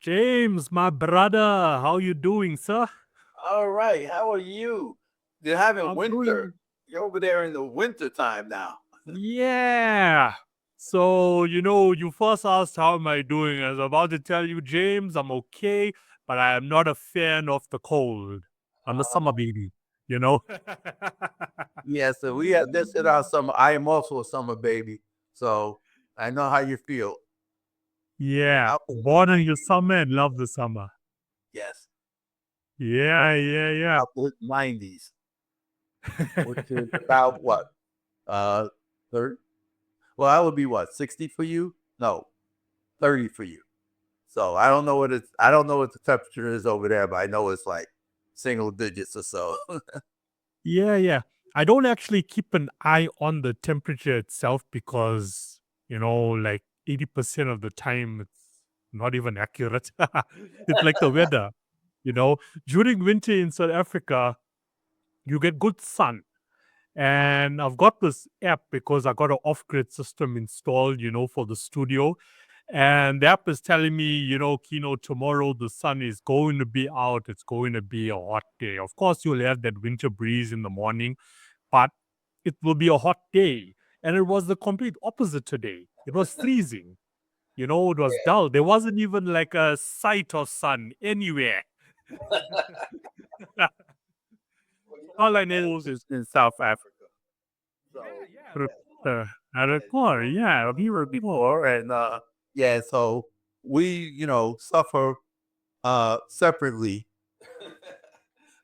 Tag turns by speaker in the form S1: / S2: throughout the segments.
S1: James, my brother, how you doing, sir?
S2: All right. How are you? You're having
S1: I'm
S2: winter.
S1: doing,
S2: You're over there in the winter time now.
S1: yeah. So, you first asked how am I doing. I was about to tell you, James, I'm okay, but I am not a fan of the cold. I'm a summer
S2: Uh,
S1: baby, you know?
S2: yeah, so we have this in our summer. I am also a summer baby. So I know how you feel.
S1: Yeah,
S2: I was,
S1: born in the summer and love the summer.
S2: yes,
S1: Yeah, yeah, yeah.
S2: I was 90s, which is about what? Uh, 30? Well, I would be what, 60 for you? No, 30 for you. So I don't know what the temperature is over there, but I know it's like single digits or so.
S1: Yeah, yeah. I don't actually keep an eye on the temperature itself because, like 80% of the time it's not even accurate. It's like the weather, you know. During winter in South Africa, you get good sun. And I've got this app because I got an off grid system installed, for the studio. And the app is telling me, Kino, tomorrow the sun is going to be out. It's going to be a hot day. Of course, you'll have that winter breeze in the morning, but it will be a hot day. And it was the complete opposite today. It was freezing. It was dull. There wasn't even like a sight of sun anywhere.
S2: Well,
S1: All I know is in South Africa.
S2: so
S1: Uh, at a core, yeah, we were before.
S2: and yeah, so we, suffer separately.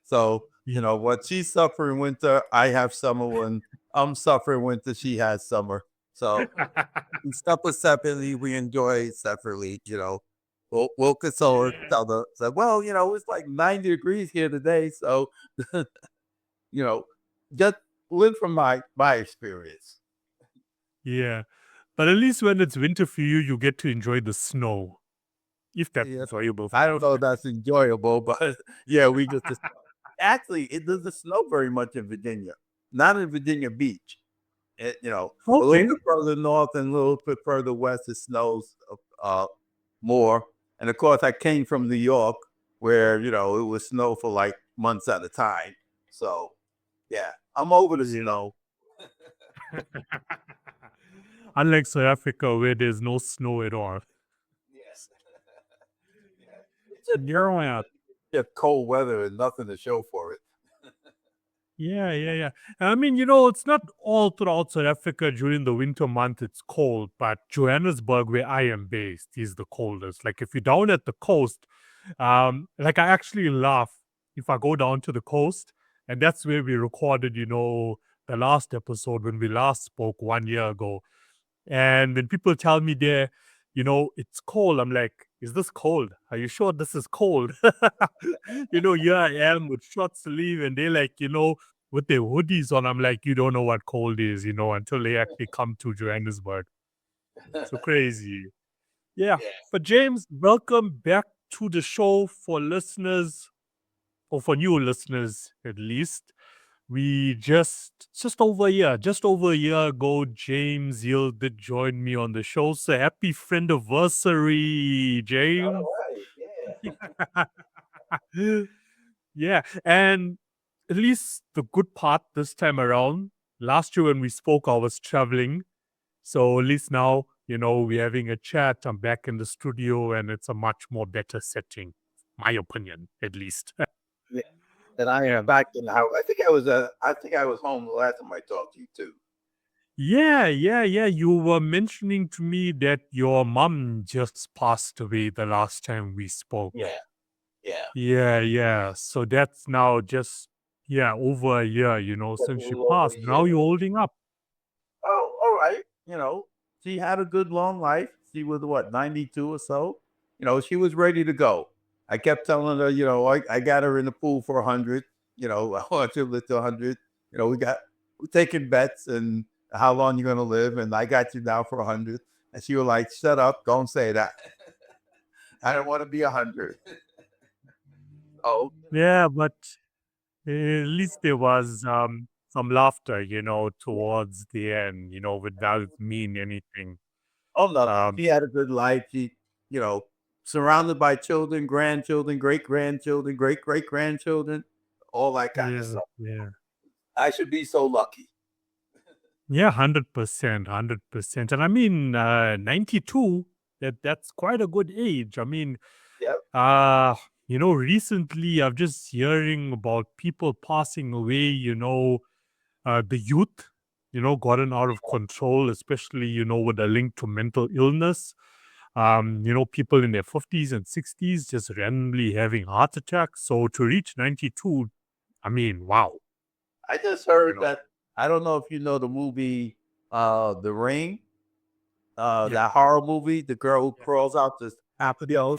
S2: So, when she's suffering winter, I have summer. When I'm suffering winter, she has summer. So we suffer separately, we enjoy separately, We'll console each other. So, well, it's like 90 degrees here today. So, you know, just live from my experience.
S1: Yeah. But at least when it's winter for you, you get to enjoy the snow, if that's
S2: Yeah.
S1: enjoyable for
S2: I
S1: you.
S2: don't know if that's enjoyable, but yeah, we get to actually it doesn't snow very much in Virginia. Not in Virginia Beach. A little
S1: Okay.
S2: bit further north and a little bit further west, it snows more. And of course, I came from New York, where it would snow for like months at a time. So yeah, I'm over the snow.
S1: Unlike South Africa, where there's no snow at all.
S2: Yes, yeah. It's just
S1: Yeah,
S2: just cold weather and nothing to show for it.
S1: yeah, yeah, yeah. I mean, it's not all throughout South Africa during the winter month, it's cold, but Johannesburg, where I am based, is the coldest. Like, if you're down at the coast, like, I actually laugh if I go down to the coast, and that's where we recorded, the last episode when we last spoke 1 year ago. And when people tell me there, it's cold, I'm like, is this cold? Are you sure this is cold? Here I am with short sleeve, and they like, with their hoodies on. I'm like, you don't know what cold is, until they actually come to Johannesburg. So crazy. Yeah.
S2: Yeah.
S1: But James, welcome back to the show for listeners, or for new listeners at least. We just over a year ago, James Hill did join me on the show. So happy friend anniversary, James.
S2: All right. Yeah.
S1: Yeah. And at least the good part this time around, last year when we spoke, I was traveling. So at least now, we're having a chat. I'm back in the studio and it's a much more better setting, my opinion, at least.
S2: Yeah. And I am back in the house. I think I was home the last time I talked to you too.
S1: Yeah, yeah, yeah. You were mentioning to me that your mom just passed away the last time we spoke.
S2: Yeah. Yeah.
S1: Yeah, yeah. So that's now just, yeah, over a year,
S2: Just a
S1: since she
S2: little over
S1: passed.
S2: a
S1: Now
S2: year.
S1: you're holding up.
S2: Oh, all right. She had a good long life. She was what, 92 or so. She was ready to go. I kept telling her, I got her in the pool for 100. I want you to live to 100. We're taking bets and how long you're going to live. And I got you now for 100. And she was like, shut up. Don't say that. I don't want to be 100. Oh,
S1: Yeah, but at least there was some laughter,
S2: yeah.
S1: towards the end, without mean anything.
S2: Oh, no.
S1: Um,
S2: She had a good life. She, you know, surrounded by children, grandchildren, great grandchildren, great great grandchildren, all that kind of
S1: Yeah,
S2: stuff.
S1: yeah.
S2: I should be so lucky.
S1: Yeah, 100%, 100%. And I mean, 92, that's quite a good age. I mean,
S2: Yep.
S1: uh, recently I've just hearing about people passing away, the youth, gotten out of control, especially, with a link to mental illness. People in their 50s and 60s just randomly having heart attacks. So to reach 92, I mean, wow,
S2: I just
S1: you
S2: heard
S1: know.
S2: that. I don't know if you know the movie The Ring,
S1: Yeah.
S2: that horror movie, the girl who
S1: Yeah.
S2: crawls out the apple.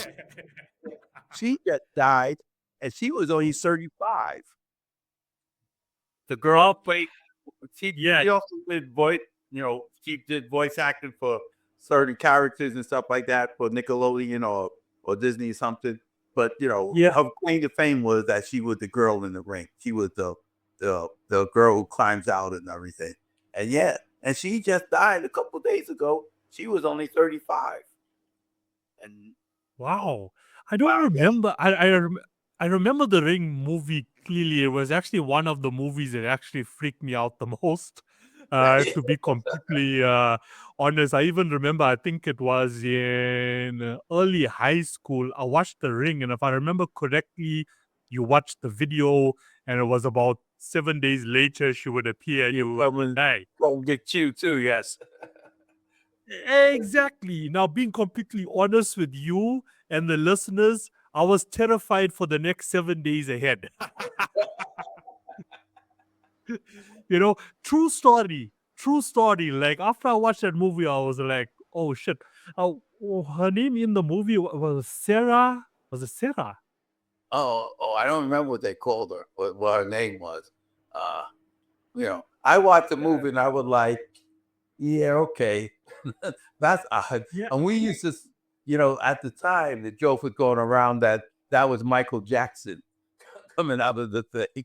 S2: She just died, and she was only 35. The girl played.
S1: Yeah.
S2: She also did voice. She did voice acting for certain characters and stuff like that for Nickelodeon or Disney or something. But
S1: Yeah.
S2: her claim to fame was that she was the girl in the ring. She was the girl who climbs out and everything. And yeah, and she just died a couple days ago. She was only 35. And
S1: Wow. I don't
S2: wow, yeah,
S1: remember. I remember the Ring movie clearly. It was actually one of the movies that actually freaked me out the most. To be completely honest, I even remember. I think it was in early high school. I watched The Ring, and if I remember correctly, you watched the video, and it was about 7 days later she would appear. And you would die.
S2: gonna get you too. Yes.
S1: Exactly. Now, being completely honest with you and the listeners, I was terrified for the next 7 days ahead. you know, true story. True story. Like, after I watched that movie, I was like, oh shit. Her name in the movie was Sarah. Was it Sarah?
S2: I don't remember what they called her, what her name was. Uh, I watched the movie and I was like, yeah, okay, that's odd.
S1: Yeah.
S2: And we used to, at the time, the joke was going around that that was Michael Jackson coming out of the thing.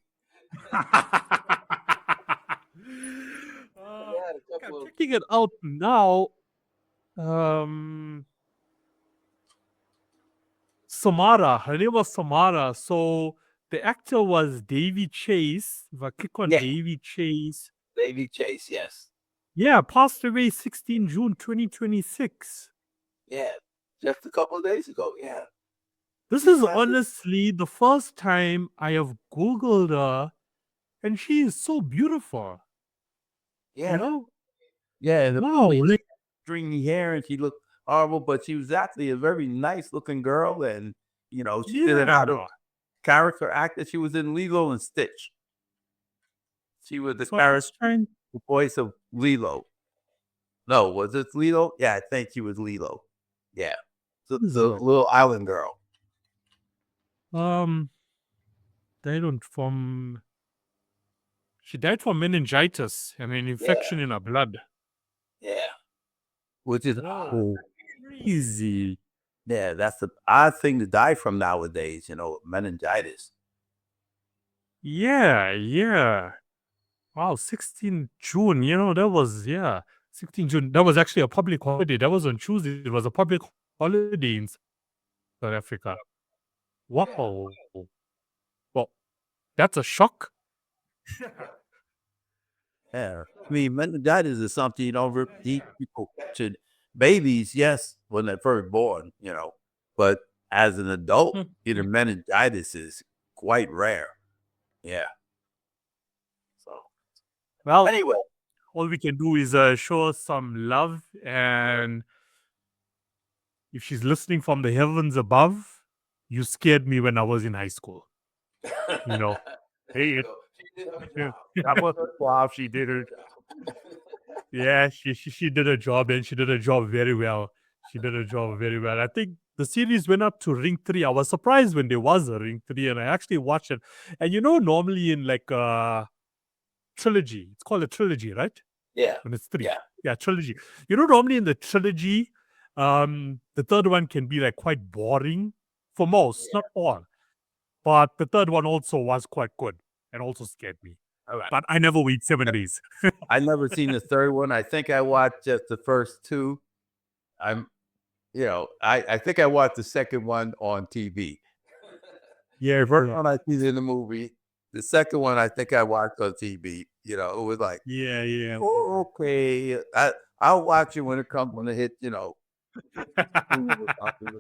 S2: Yeah, a
S1: I'm
S2: couple of
S1: checking it out now. Um, Samara. Her name was Samara. So the actor was Davy Chase. If I click on
S2: yeah,
S1: Davy Chase,
S2: Baby Chase, yes,
S1: yeah, passed away 16 June 2026.
S2: yeah, just a couple of days ago, yeah.
S1: This
S2: She
S1: is
S2: passed it.
S1: honestly the first time I have Googled her, and she is so beautiful. You
S2: Yeah,
S1: know?
S2: yeah. The
S1: Wow. Like,
S2: stringy hair, and she looked horrible, but she was actually a very nice looking girl, and she did a lot of
S1: yeah.
S2: character acting. She was in Lilo and Stitch. She was the
S1: So I'm
S2: character
S1: just trying.
S2: voice of Lilo. No, was it Lilo? Yeah, I think she was Lilo. Yeah, the little island girl.
S1: Um, died from. She died from meningitis and an
S2: Yeah,
S1: infection in her blood.
S2: yeah. Which is
S1: Whoa. Crazy.
S2: yeah, that's the odd thing to die from nowadays. Meningitis.
S1: Yeah, yeah. Wow, 16 June, that was, yeah, 16 June. That was actually a public holiday. That was on Tuesday. It was a public holiday in South Africa.
S2: Yeah.
S1: Wow. Well, that's a shock.
S2: Yeah. I mean, meningitis is something you don't repeat people to babies, yes, when they're first born, but as an adult, getting meningitis is quite rare. Yeah. So
S1: Well,
S2: anyway,
S1: all we can do is show her some love. And if she's listening from the heavens above, you scared me when I was in high school. You know,
S2: there you
S1: hey,
S2: go. She did her
S1: yeah,
S2: job.
S1: that was wow. She did her. Yeah, she did her job, and she did her job very well. She did her job very well. I think the series went up to Ring 3. I was surprised when there was a Ring 3, and I actually watched it. And normally in like a trilogy, it's called a trilogy, right?
S2: Yeah.
S1: When it's three.
S2: Yeah.
S1: Yeah, trilogy. Normally in the trilogy, the third one can be like quite boring for most, not all. But the third one also was quite good and also scared me.
S2: All right.
S1: But I never wait 7 days.
S2: I never seen the third one. I think I watched just the first two. I'm I think I watched the second one on TV.
S1: Yeah,
S2: First one I seen in the movie. The second one I think I watched on TV. It was like,
S1: yeah, yeah.
S2: oh, okay. I'll watch it when it comes when it hit, Hulu or something,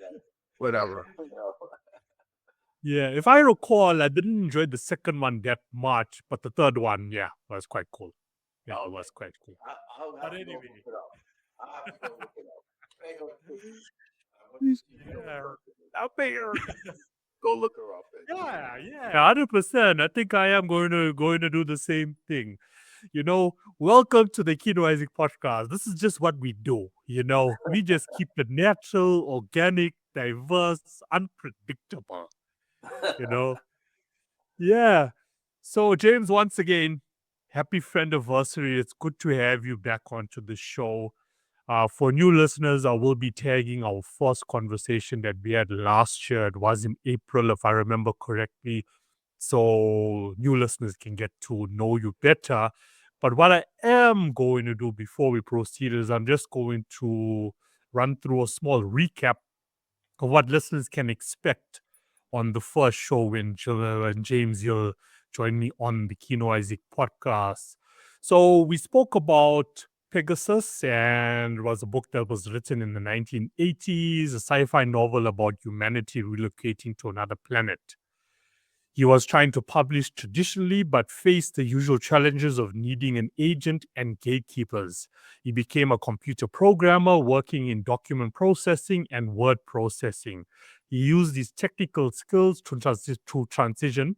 S2: whatever.
S1: Yeah, if I recall, I didn't enjoy the second one that much, but the third one, yeah, was quite cool. Yeah, it
S2: Okay.
S1: was quite cool.
S2: I'll
S1: But
S2: have to go look
S1: anyway,
S2: it up. I'll have to go look it up. Hang on,
S1: yeah, out there.
S2: go look her up.
S1: Yeah, yeah, 100%. I think I am going to do the same thing. Welcome to the Kino podcast. This is just what we do. We just keep it natural, organic, diverse, unpredictable. You know, yeah. So, James, once again, happy friend anniversary. It's good to have you back onto the show. For new listeners, I will be tagging our first conversation that we had last year. It was in April, if I remember correctly. So new listeners can get to know you better. But what I am going to do before we proceed is I'm just going to run through a small recap of what listeners can expect on the first show when James you'll join me on the Kino Isaac podcast. So we spoke about Pegasus, and it was a book that was written in the 1980s, a sci-fi novel about humanity relocating to another planet. He was trying to publish traditionally, but faced the usual challenges of needing an agent and gatekeepers. He became a computer programmer working in document processing and word processing. He used his technical skills to transition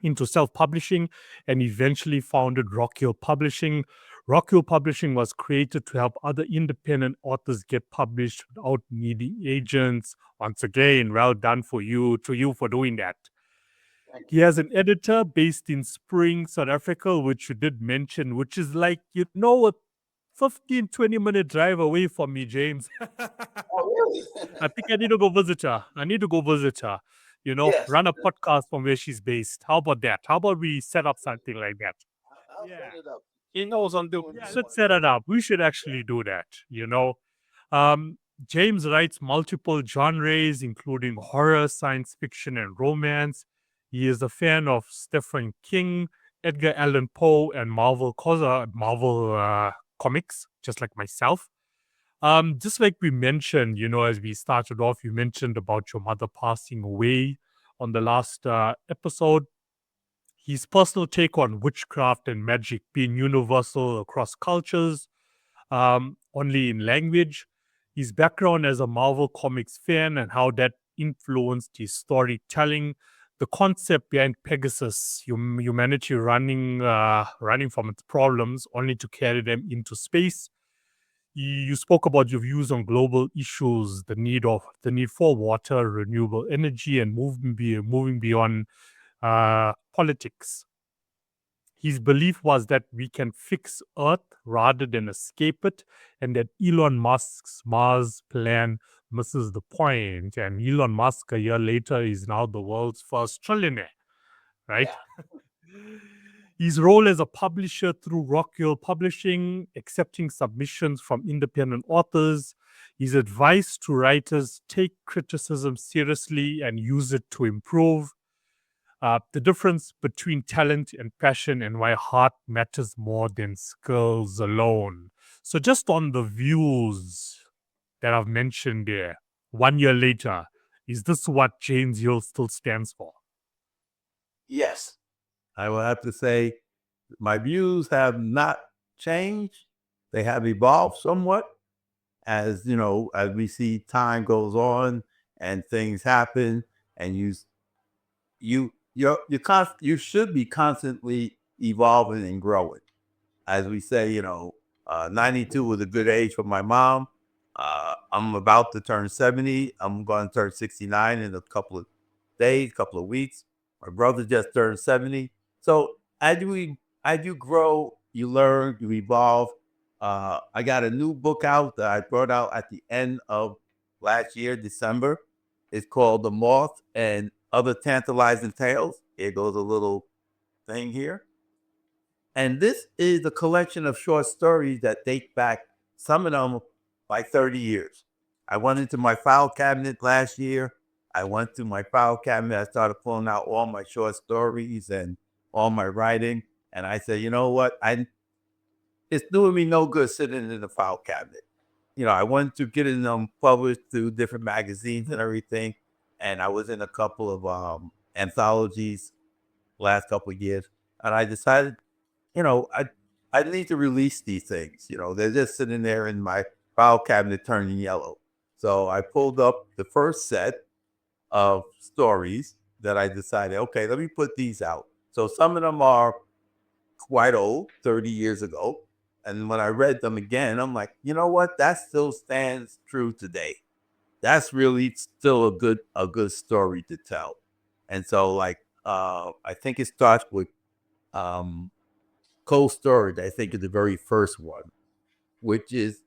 S1: into self publishing and eventually founded Rock Hill Publishing. Rock Hill Publishing was created to help other independent authors get published without needing agents. Once again, well done to you for doing that.
S2: Thank
S1: He has an editor based in Spring, South Africa, which you did mention, which is like, a 15, 20-minute drive away from me, James.
S2: Oh, really?
S1: I think I need to go visit her. I need to go visit her,
S2: Yes.
S1: run a podcast from where she's based. How about that? How about we set up something like that?
S2: I'll
S1: Yeah.
S2: set it up. He knows I'm doing
S1: Yeah,
S2: this
S1: let's
S2: one.
S1: set it up. We should actually do that. Um, James writes multiple genres, including horror, science fiction, and romance. He is a fan of Stephen King, Edgar Allan Poe, and Marvel comics, just like myself. Just like we mentioned, as we started off, you mentioned about your mother passing away on the last episode. His personal take on witchcraft and magic being universal across cultures, only in language, his background as a Marvel Comics fan and how that influenced his storytelling, the concept behind Pegasus, humanity running from its problems only to carry them into space. You spoke about your views on global issues, the need for water, renewable energy, and moving beyond politics. His belief was that we can fix Earth rather than escape it, and that Elon Musk's Mars plan misses the point. And Elon Musk, a year later, is now the world's first trillionaire, right?
S2: Yeah.
S1: His role as a publisher through Rockhill Publishing, accepting submissions from independent authors, his advice to writers take criticism seriously and use it to improve, the difference between talent and passion and why heart matters more than skills alone. So, just on the views that I've mentioned there, 1 year later, is this what James Hill still stands for?
S2: Yes. I will have to say my views have not changed. They have evolved somewhat as we see time goes on and things happen and you should be constantly evolving and growing. As we say, 92 was a good age for my mom. I'm about to turn 70. I'm going to turn 69 in a couple of days, couple of weeks. My brother just turned 70. So as you grow, you learn, you evolve. I got a new book out that I brought out at the end of last year, December. It's called The Moth and Other Tantalizing Tales. It goes a little thing here. And this is a collection of short stories that date back, some of them like 30 years. I went into my file cabinet last year. I went to my file cabinet. I started pulling out all my short stories and all my writing. And I said, you know what? It's doing me no good sitting in the file cabinet. I went to getting them published through different magazines and everything. And I was in a couple of anthologies last couple of years. And I decided, you know, I I need to release these things. They're just sitting there in my file cabinet turning yellow. So I pulled up the first set of stories that I decided, okay, let me put these out. So some of them are quite old, 30 years ago. And when I read them again, I'm like, you know what? That still stands true today. That's really still a good story to tell. And so like I think it starts with um Cold Storage, I think is the very first one, which is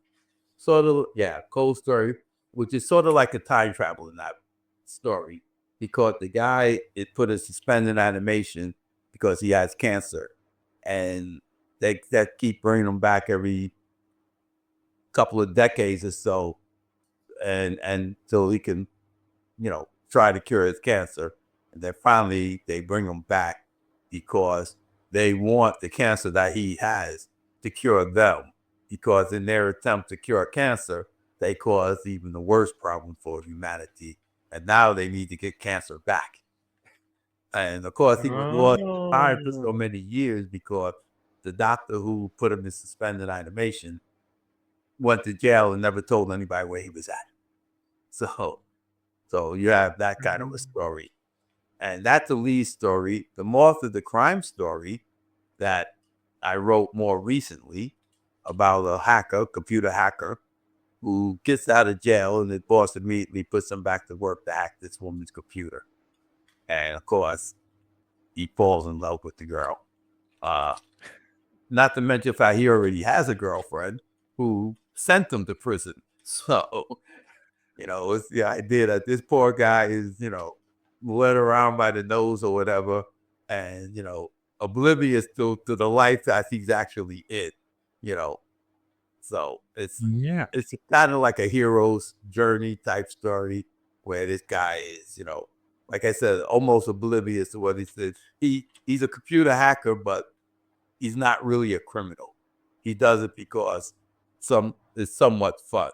S2: sort of, yeah, Cold Story, which is sort of like a time travel in that story, because the guy it put a suspended animation because he has cancer, and they that keep bringing him back every couple of decades or so, and so he can try to cure his cancer. And then finally they bring him back because they want the cancer that he has to cure them. Because in their attempt to cure cancer, they caused even the worst problem for humanity. And now they need to get cancer back. And of course, he was lost time for so
S1: Oh.
S2: many years because the doctor who put him in suspended animation went to jail and never told anybody where he was at. So, so you have that kind of a
S1: Mhm.
S2: story. And that's the lead story. The Moth of the crime story that I wrote more recently about a hacker, computer hacker, who gets out of jail and the boss immediately puts him back to work to hack this woman's computer. And of course, he falls in love with the girl. Uh, Not to mention the fact he already has a girlfriend who sent him to prison. So it's the idea that this poor guy is, led around by the nose or whatever, and, oblivious to the life that he's actually in, you know. So
S1: Yeah.
S2: it's kind of like a hero's journey type story where this guy is, like I said, almost oblivious to what he said. He's a computer hacker, but he's not really a criminal. He does it because it's somewhat fun,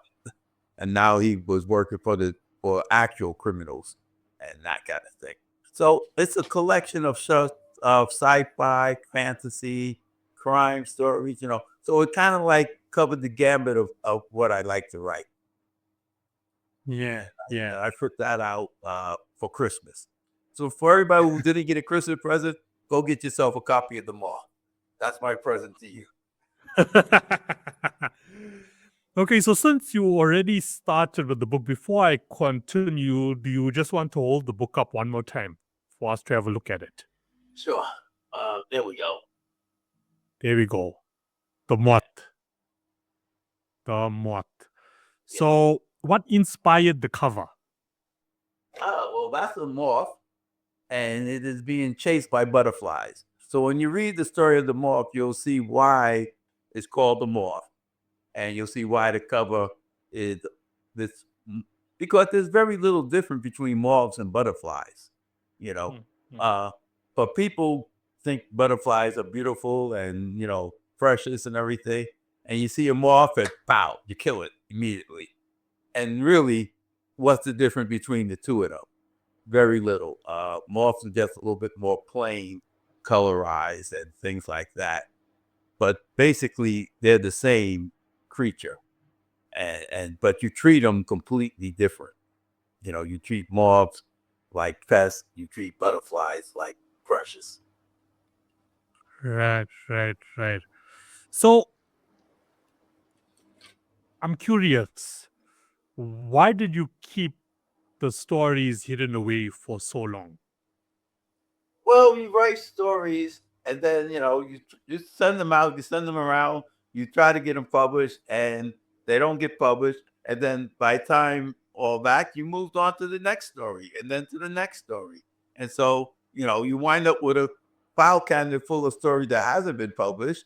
S2: and now he was working for actual criminals and that kind of thing. So it's a collection of shows of sci-fi, fantasy, crime stories. So it kind of like covered the gambit of what I like to write.
S1: Yeah. Yeah.
S2: I put that out for Christmas. So for everybody who didn't get a Christmas present, go get yourself a copy of the Moth. That's my present to you.
S1: Okay, so since you already started with the book, before I continue, do you just want to hold the book up one more time for us to have a look at it?
S2: Sure. There we go.
S1: There we go. The moth. The moth.
S2: Yeah.
S1: So, what inspired the cover?
S2: Oh, well, that's a moth, and it is being chased by butterflies. So when you read the story of the moth, you'll see why it's called the moth, and you'll see why the cover is this, because there's very little difference between moths and butterflies. You know,
S1: Hmm, hmm.
S2: uh, but people think butterflies are beautiful and precious and everything, and you see a moth and pow, you kill it immediately. And really, what's the difference between the two of them? Very little. Moths are just a little bit more plain, colorized, and things like that. But basically, they're the same creature, and but you treat them completely different. You treat moths like pests. You treat butterflies like precious.
S1: Right, right, right. So, I'm curious, why did you keep the stories hidden away for so long?
S2: Well, you write stories, and then you send them out, you send them around, you try to get them published, and they don't get published. And then by the time all that, you moved on to the next story, and then to the next story, and so you wind up with a file cabinet full of stories that hasn't been published,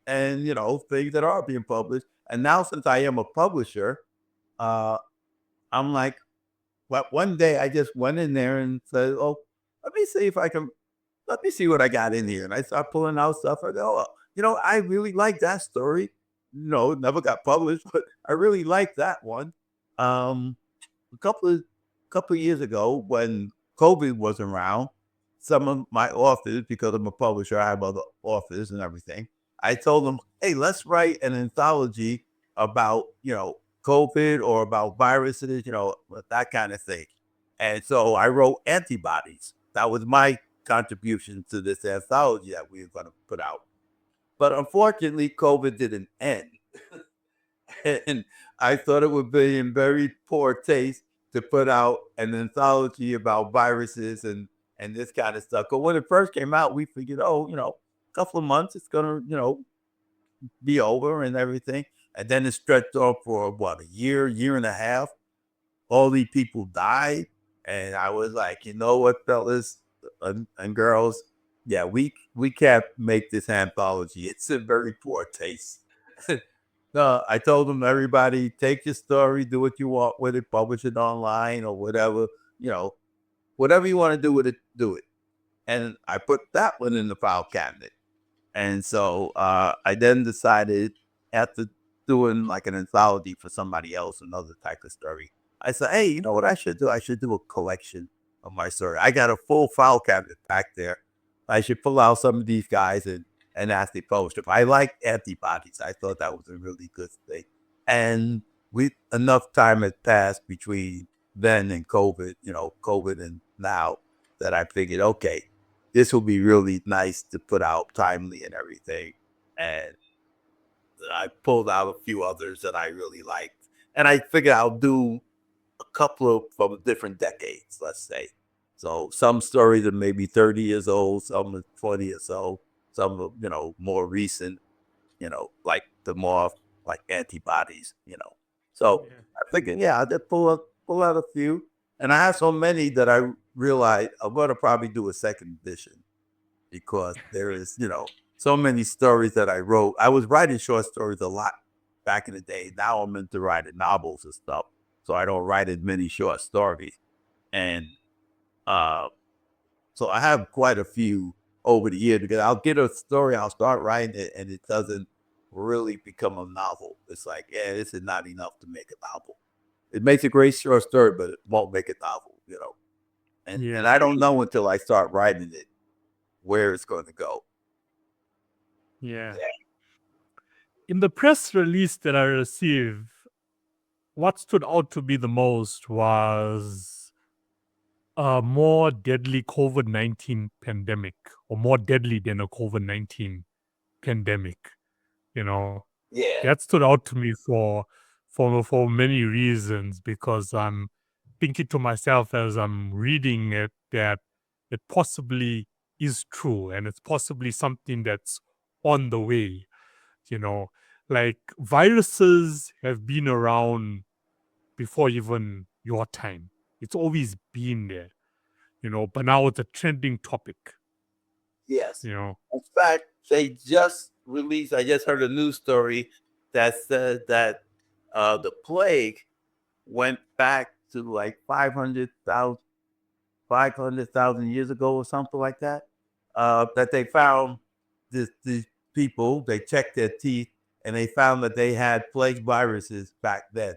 S2: and things that are being published. And now, since I am a publisher, uh, I'm like, but one day I just went in there and said, "Oh, let me see if I can. Let me see what I got in here." And I start pulling out stuff. I go, "Oh, I really like that story. It never got published, but I really like that one." Um, a couple of years ago, when COVID was around, some of my authors, because I'm a publisher, I have other authors and everything. I told them, "Hey, let's write an anthology about COVID or about viruses, that kind of thing." And so I wrote Antibodies. That was my contribution to this anthology that we were going to put out. But unfortunately, COVID didn't end. And I thought it would be in very poor taste to put out an anthology about viruses and this kind of stuff. But when it first came out, we figured, oh, a couple of months, it's gonna, be over and everything. And then it stretched off for what, a year, year and a half. All these people died, and I was like, you know what, fellas and girls, yeah, we can't make this anthology. It's in very poor taste. No, I told them, everybody, take your story, do what you want with it, publish it online or whatever, you know, whatever you want to do with it, do it. And I put that one in the file cabinet. And so I then decided, after doing like an anthology for somebody else, another type of story, I said, hey, you know what I should do? I should do a collection of my story. I got a full file cabinet back there. I should pull out some of these guys and ask the post. If I like Antibodies, I thought that was a really good thing. And we enough time had passed between then and COVID, COVID and now, that I figured, okay, this will be really nice to put out timely and everything. And I pulled out a few others that I really liked. And I figured I'll do a couple of from different decades, let's say. So some stories are maybe 30 years old, some are 20 years old, some are, more recent, like the Moth, like Antibodies. So
S1: Yeah.
S2: I figured, yeah, I did pull out a few. And I have so many that I realized I'm going to probably do a second edition, because there is, so many stories that I wrote. I was writing short stories a lot back in the day. Now I'm into writing novels and stuff. So I don't write as many short stories. And uh, so I have quite a few over the years, because I'll get a story, I'll start writing it, and it doesn't really become a novel. It's like, yeah, this is not enough to make a novel. It makes a great short story, but it won't make a novel. And
S1: Yeah.
S2: I don't know until I start writing it where it's going to go.
S1: Yeah. In the press release that I received, what stood out to me the most was a more deadly COVID-19 pandemic, or more deadly than a COVID-19 pandemic. You know,
S2: Yeah.
S1: that stood out to me for many reasons, because I'm thinking to myself as I'm reading it that it possibly is true, and it's possibly something that's on the way. You know, like viruses have been around before even your time. It's always been there, but now it's a trending topic,
S2: Yes.
S1: you know.
S2: In fact, they just released, I just heard a news story that said that the plague went back to like 500,000 years ago or something like that. That they found these people, they checked their teeth, and they found that they had plague viruses back then.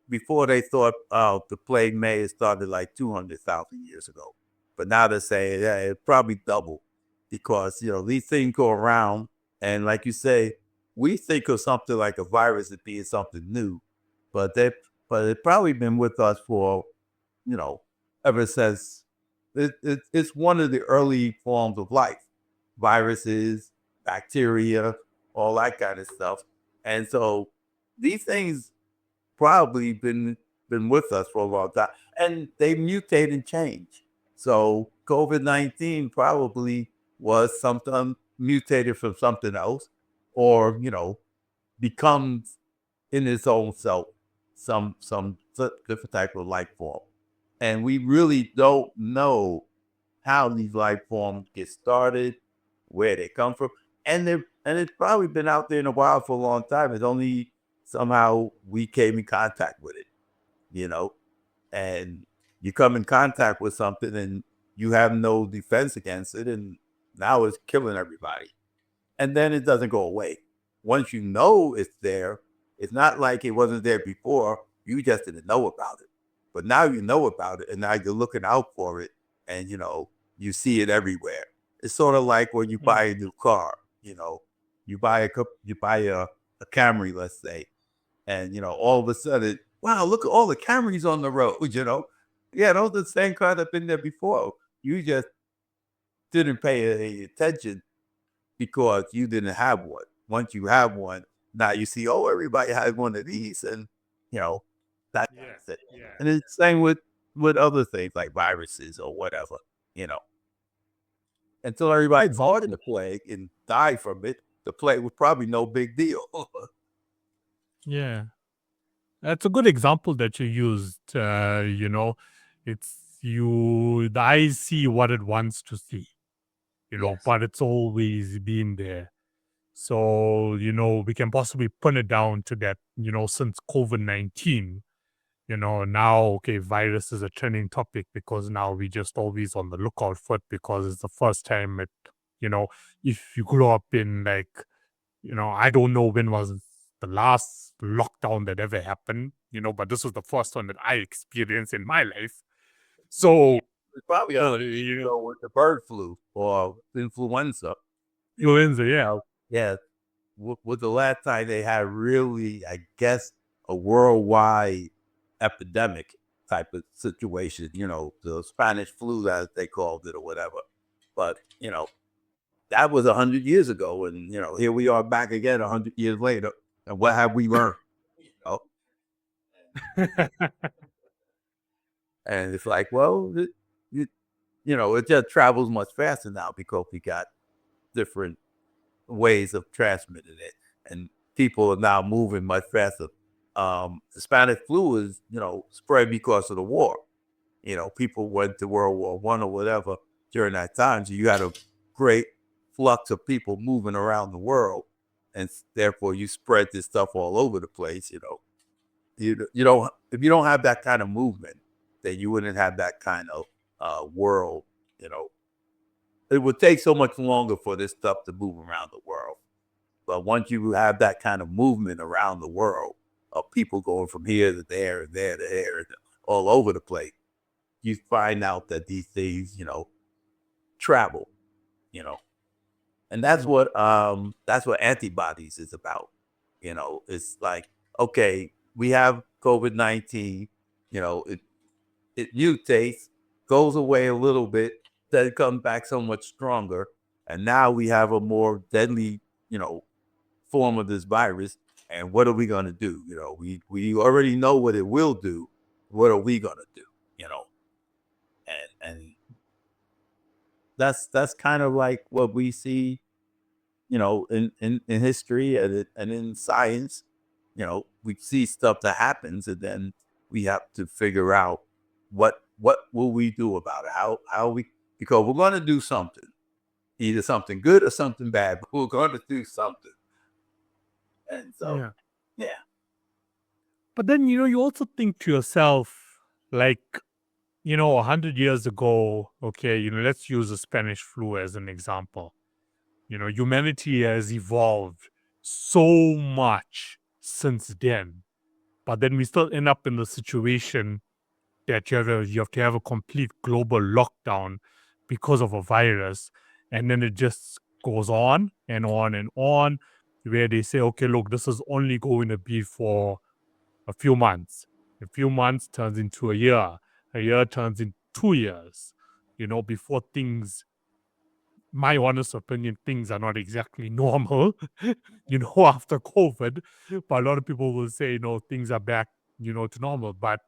S2: Before, they thought, oh, the plague may have started like 200,000 years ago. But now they're saying, yeah, it probably doubled, because, these things go around. And like you say, we think of something like a virus as being something new, but but it's probably been with us for, you know, ever since it's one of the early forms of life, viruses, bacteria, all that kind of stuff. And so these things probably been with us for a long time, and they mutate and change. So COVID-19 probably was something mutated from something else, or becomes in its own self some different type of life form. And we really don't know how these life forms get started, where they come from. And it's probably been out there in the wild for a long time. It's only somehow we came in contact with it, you know? and you come in contact with something and you have no defense against it, and now it's killing everybody. And then it doesn't go away. Once you know it's there, it's not like it wasn't there before. You just didn't know about it. But now you know about it, and now you're looking out for it, and you see it everywhere. It's sort of like when you
S1: Yeah.
S2: buy a new car. You buy a Camry, let's say, and all of a sudden, wow, look at all the Camrys on the road. Yeah, those are the same cars that been there before. You just didn't pay any attention because you didn't have one. Once you have one, now you see, oh, everybody has one of these, and you know that kind
S1: Yeah.
S2: of thing.
S1: Yeah.
S2: And it's the same with other things like viruses or whatever. You know, until everybody caught in the plague and died from it, the plague was probably no big deal.
S1: Yeah. That's a good example that you used. It's the eyes see what it wants to see,
S2: Yes.
S1: but it's always been there. So, we can possibly put it down to that, since COVID-19, now, okay, virus is a trending topic because now we just always on the lookout for it because it's the first time you know, if you grew up in like, I don't know when was the last lockdown that ever happened, but this was the first one that I experienced in my life. So,
S2: It's probably
S1: you know,
S2: with the bird flu or influenza.
S1: influenza, yeah.
S2: Yeah, was the last time they had really, I guess, a worldwide epidemic type of situation, the Spanish flu, as they called it, or whatever. But, that was 100 years ago. And, here we are back again 100 years later. And what have we learned? You know? And it's like, well, it, it just travels much faster now because we got different ways of transmitting it, and people are now moving much faster. The Spanish flu is, spread because of the war. People went to World War I or whatever during that time, so you had a great flux of people moving around the world, and therefore you spread this stuff all over the place. You don't if you don't have that kind of movement, then you wouldn't have that kind of world. You know, it would take so much longer for this stuff to move around the world. But once you have that kind of movement around the world of people going from here to there and there to there and all over the place, you find out that these things, travel, you know. And
S1: Yeah.
S2: that's what antibodies is about. It's like, okay, we have COVID-19, it mutates, goes away a little bit, then it comes back so much stronger. And now we have a more deadly, form of this virus. And what are we going to do? We already know what it will do. What are we going to do? You know, and that's kind of like what we see, in history and in science. We see stuff that happens, and then we have to figure out what will we do about it? How we because we're going to do something, either something good or something bad, but we're going to do something. And so,
S1: Yeah.
S2: yeah,
S1: But then, you also think to yourself, like, 100 years ago, okay, let's use the Spanish flu as an example. Humanity has evolved so much since then, but then we still end up in the situation that you have to have a complete global lockdown because of a virus, and then it just goes on and on and on, where they say, okay, look, this is only going to be for a few months. A few months turns into a year turns into 2 years, before things, my honest opinion, things are not exactly normal, after COVID. But a lot of people will say, things are back, to normal. But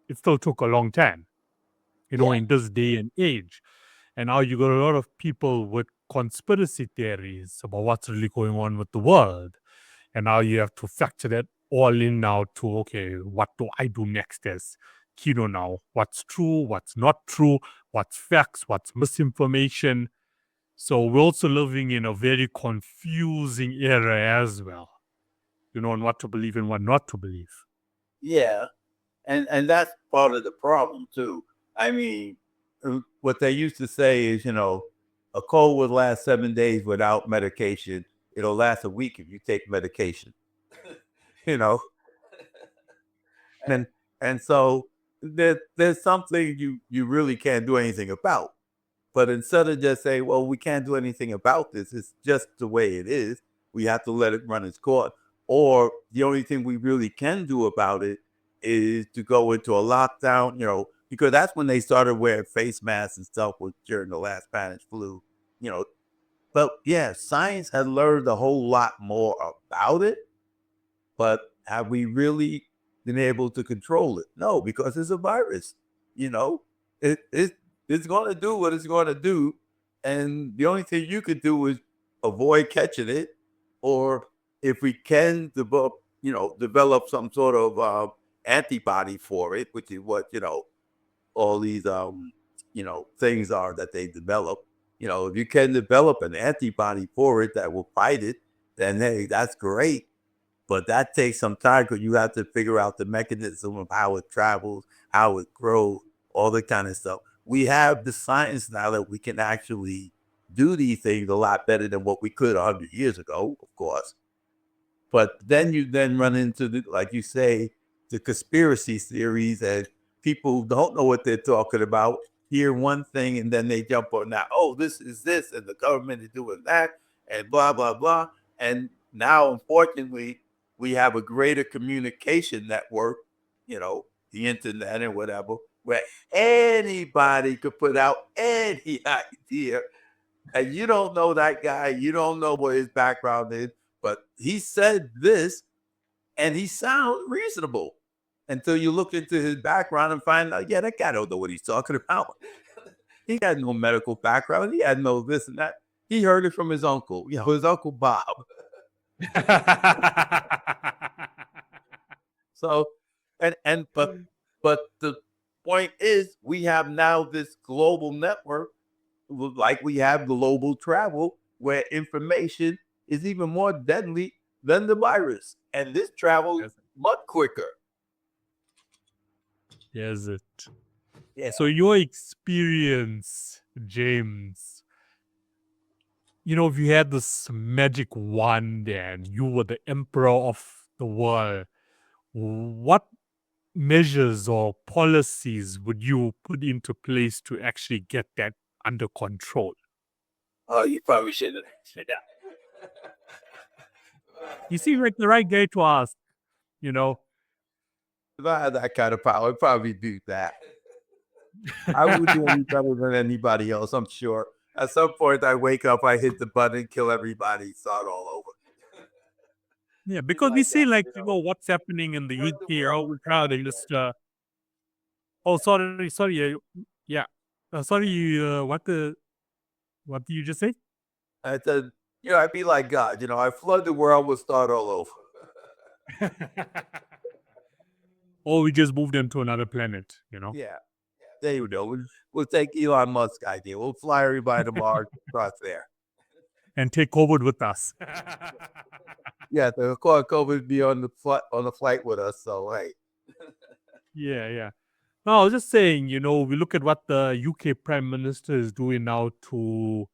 S1: it still took a long time,
S2: yeah,
S1: in this day and age. And now you got a lot of people with conspiracy theories about what's really going on with the world. And now you have to factor that all in now to, okay, what do I do next as Kino now? What's true? What's not true? What's facts? What's misinformation? So we're also living in a very confusing era as well, on what to believe and what not to believe.
S2: yeah. And that's part of the problem too. I mean, what they used to say is, a cold would last 7 days without medication. It'll last a week if you take medication. you know, and and so there's something you really can't do anything about. But instead of just saying, well, we can't do anything about this, it's just the way it is. We have to let it run its course. Or the only thing we really can do about it is to go into a lockdown, because that's when they started wearing face masks and stuff was during the last Spanish flu, you know. But yeah, science has learned a whole lot more about it, but have we really been able to control it? No, because it's a virus. You know, it's going to do what it's going to do, and the only thing you could do is avoid catching it, or if we can develop some sort of antibody for it, which is what all these things are that they develop. If you can develop an antibody for it that will fight it, then hey, that's great, but that takes some time because you have to figure out the mechanism of how it travels, how it grows, all the kind of stuff. We have the science now that we can actually do these things a lot better than what we could 100 years ago, of course. But then you then run into like you say, the conspiracy theories, and people who don't know what they're talking about hear one thing and then they jump on that. Oh, this is this, and the government is doing that, and blah blah blah. And now, unfortunately, we have a greater communication network, the internet and whatever, where anybody could put out any idea, and you don't know that guy, you don't know what his background is, but he said this, and he sounds reasonable until you look into his background and find out, yeah, that guy don't know what he's talking about. He got no medical background. He had no this and that. He heard it from his uncle, his uncle Bob. So, but the point is, we have now this global network, like we have global travel, where information is even more deadly than the virus, and this travels
S1: Yes,
S2: much quicker.
S1: yes, it.
S2: Yeah.
S1: So your experience, James, if you had this magic wand and you were the emperor of the world, what measures or policies would you put into place to actually get that under control?
S2: Oh, you probably should have said that.
S1: You seem like the right guy to ask, you know.
S2: If I had that kind of power, I'd probably do that. I would do any better than anybody else, I'm sure. At some point, I wake up, I hit the button, kill everybody, start all over.
S1: Yeah,
S2: Be
S1: because we
S2: like
S1: see
S2: that,
S1: like what's happening in the
S2: turn the
S1: UK
S2: world
S1: all the time. They
S2: around.
S1: just oh sorry yeah sorry what did you just say?
S2: I said, I'd be like God, I flood the world, we'll start all over.
S1: Or we just moved into another planet,
S2: Yeah. There you go. We'll take Elon Musk idea. We'll fly everybody to Mars, across there.
S1: and take COVID with us.
S2: Yeah, the COVID be on the flight with us. So hey,
S1: Yeah, yeah. No, I was just saying, we look at what the UK Prime Minister is doing now to,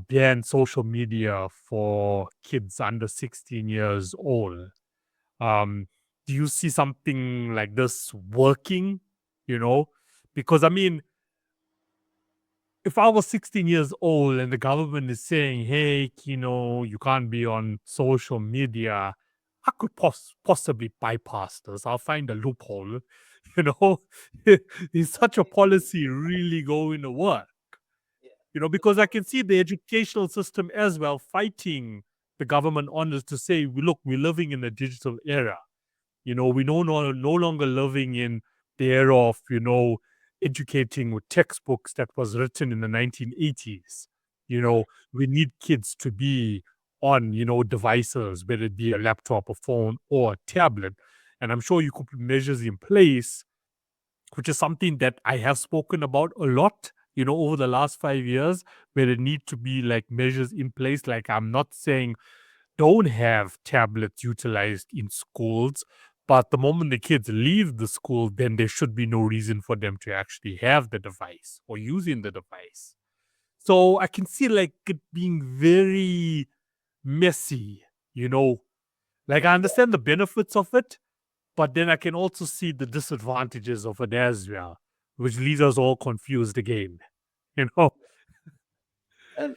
S1: ban social media for kids under 16 years old. Um, do you see something like this working? You know, because I mean, if I was 16 years old and the government is saying, hey, you can't be on social media, I could possibly bypass this. I'll find a loophole. You know, is such a policy really going to work? Because I can see the educational system as well fighting the government on this to say, look, we're living in a digital era. We no longer living in the era of, educating with textbooks that was written in the 1980s. We need kids to be on, devices, whether it be a laptop, a phone, or a tablet. And I'm sure you could put measures in place, which is something that I have spoken about a lot, over the last 5 years, where there need to be like measures in place. Like I'm not saying don't have tablets utilized in schools, But the moment the kids leave the school, then there should be no reason for them to actually have the device or using the device. So I can see like it being very messy, you know. Like I understand the benefits of it, but then I can also see the disadvantages of it as well, which leaves us all confused again, you know.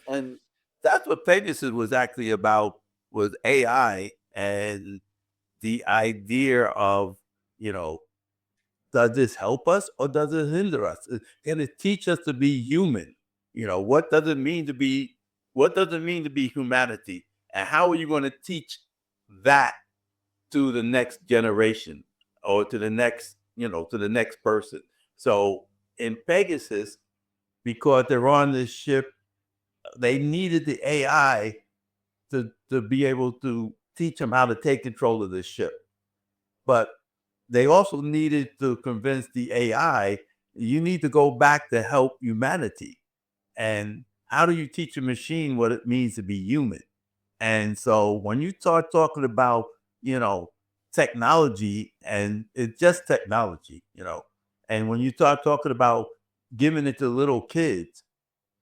S2: And that's what Pegasus was actually about, was AI and the idea of, you know, does this help us or does it hinder us? Can it teach us to be human? You know, what does it mean to be humanity? And how are you going to teach that to the next generation or to the next, to the next person? So in Pegasus, because they're on this ship, they needed the AI to be able to teach them how to take control of this ship. But they also needed to convince the AI, you need to go back to help humanity. And how do you teach a machine what it means to be human? And so when you start talking about, you know, technology, and it's just technology, and when you start talking about giving it to little kids,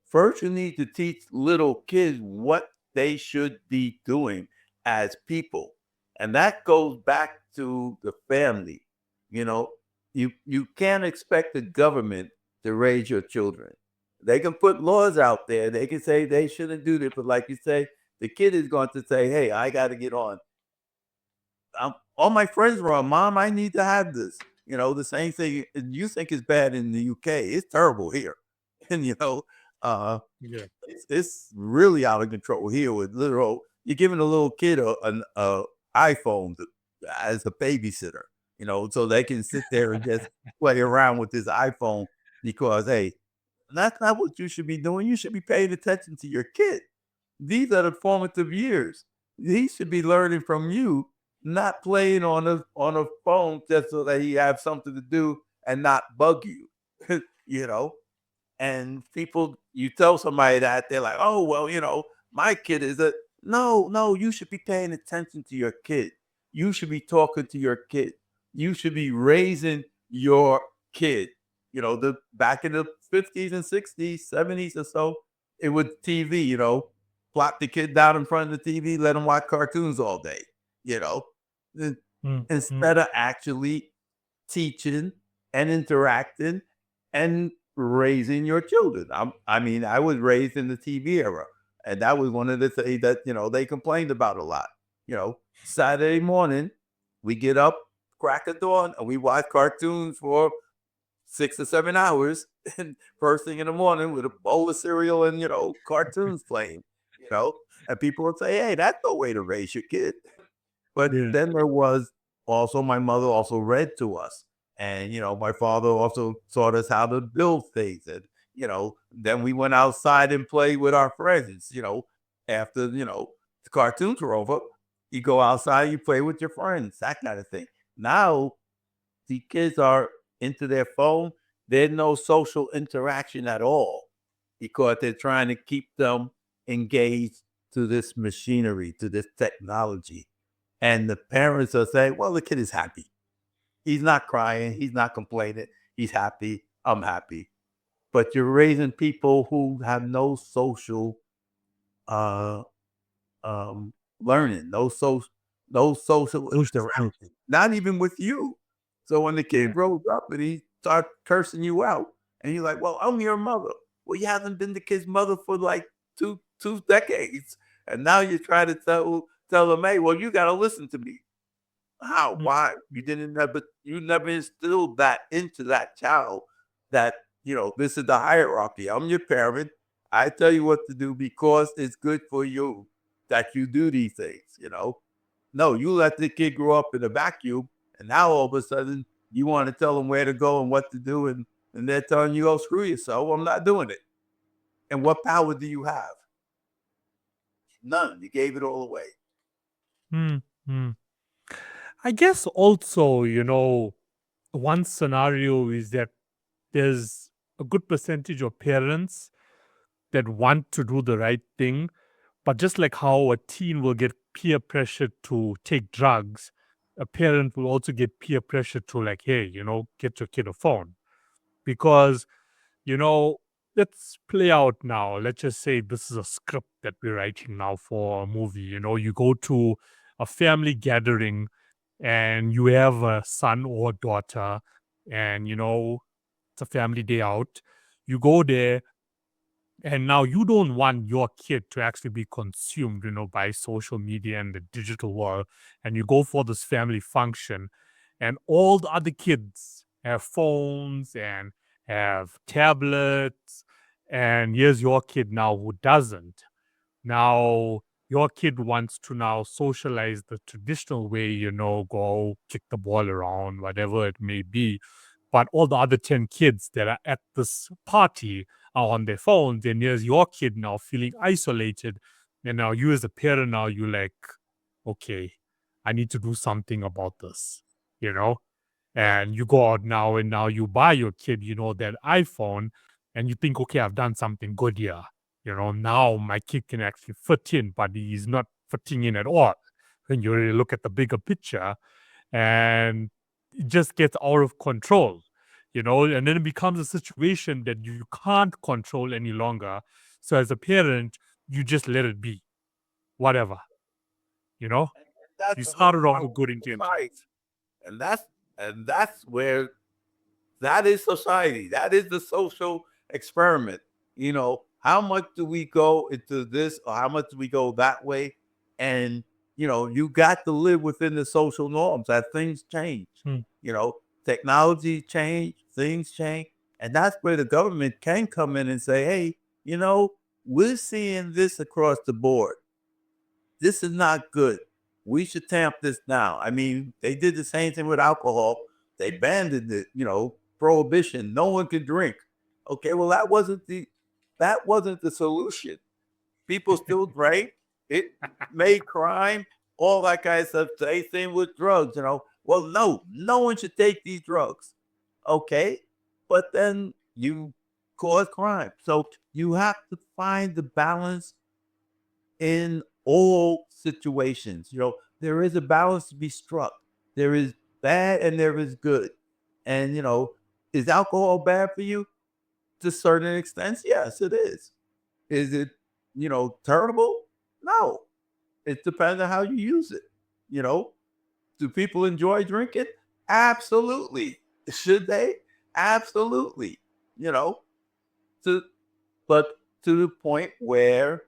S2: first, you need to teach little kids what they should be doing as people. And that goes back to the family. You know, you can't expect the government to raise your children. They can put laws out there. They can say they shouldn't do this, but like you say, the kid is going to say, "Hey, I got to get on. All my friends were on. Mom, I need to have this." The same thing you think is bad in the UK. It's terrible here, and uh,
S1: Yeah.
S2: it's really out of control here with literal. You're giving a little kid an iPhone as a babysitter, so they can sit there and just play around with this iPhone because hey, that's not what you should be doing. You should be paying attention to your kid. These are the formative years. He should be learning from you, not playing on a phone just so that he have something to do and not bug you. you know, and people, you tell somebody that, they're like, "Oh, well, my kid is a." No, no, you should be paying attention to your kid. You should be talking to your kid. You should be raising your kid. The back in the 50s and 60s, 70s or so, it was TV, plop the kid down in front of the TV, let him watch cartoons all day, you know. In-
S1: Mm, mm,
S2: Instead of actually teaching and interacting and raising your children. I was raised in the TV era, and that was one of the things that they complained about a lot. Saturday morning, we get up, crack of dawn, and we watch cartoons for 6 or 7 hours, and first thing in the morning with a bowl of cereal and cartoons playing. And people would say, "Hey, that's no way to raise your kid." But
S1: yeah.
S2: then there was also, my mother also read to us. And, my father also taught us how to build things. And, then we went outside and played with our friends, after, the cartoons were over. You go outside, you play with your friends, that kind of thing. Now, the kids are into their phone. There's no social interaction at all because they're trying to keep them engaged to this machinery, to this technology. And the parents are saying, well, the kid is happy. He's not crying. He's not complaining. He's happy. I'm happy. But you're raising people who have no social uh, learning, no social
S1: Those
S2: interaction, not even with you. So when the
S1: yeah.
S2: kid grows up and he starts cursing you out, and you're like, "Well, I'm your mother." Well, you haven't been the kid's mother for like two decades, and now you're trying to tell them, "Hey, well, you got to listen to me." How?
S1: Mm,
S2: Why? You never instilled that into that child, that, this is the hierarchy. I'm your parent. I tell you what to do because it's good for you that you do these things. No, you let the kid grow up in a vacuum, and now all of a sudden you want to tell them where to go and what to do, and they're telling you, "Oh, screw yourself. I'm not doing it." And what power do you have? None. You gave it all away.
S1: mm, mm. I guess also, one scenario is that there's a good percentage of parents that want to do the right thing, but just like how a teen will get peer pressured to take drugs, a parent will also get peer pressure to like, hey, get your kid a phone because you know, let's play out now. Let's just say this is a script that we're writing now for a movie. You go to a family gathering and you have a son or daughter, and it's a family day out. You go there, and now you don't want your kid to actually be consumed, by social media and the digital world. And you go for this family function, and all the other kids have phones and have tablets. And here's your kid now who doesn't. Now, your kid wants to now socialize the traditional way, go kick the ball around, whatever it may be. But all the other 10 kids that are at this party are on their phones. And here's your kid now feeling isolated. And now you as a parent, now you like, okay, I need to do something about this, you know?
S2: Right.
S1: And you go out now and now you buy your kid, that iPhone, and you think, okay, I've done something good here. Now my kid can actually fit in, but he's not fitting in at all. When you really look at the bigger picture, and it just gets out of control, and then it becomes a situation that you can't control any longer. So as a parent, you just let it be, whatever, you know?
S2: And that's
S1: You
S2: the whole
S1: started off with
S2: problem
S1: good
S2: with society.
S1: intentions.
S2: And that's where that is society. That is the social experiment. How much do we go into this or how much do we go that way? And, you got to live within the social norms that things change.
S1: Hmm.
S2: You know, Technology change, things change. And that's where the government can come in and say, hey, we're seeing this across the board. This is not good. We should tamp this down. I mean, they did the same thing with alcohol. They banned it, prohibition. No one could drink. Okay, well that wasn't the solution. People still drank. It made crime, all that kind of stuff. Same thing with drugs. Well, no one should take these drugs. Okay, but then you cause crime. So you have to find the balance in all situations. There is a balance to be struck. There is bad and there is good. And, is alcohol bad for you? To a certain extent, yes, it is. Is it, terrible? No. It depends on how you use it. You know, do people enjoy drinking? Absolutely. Should they? Absolutely. You know, to but to the point where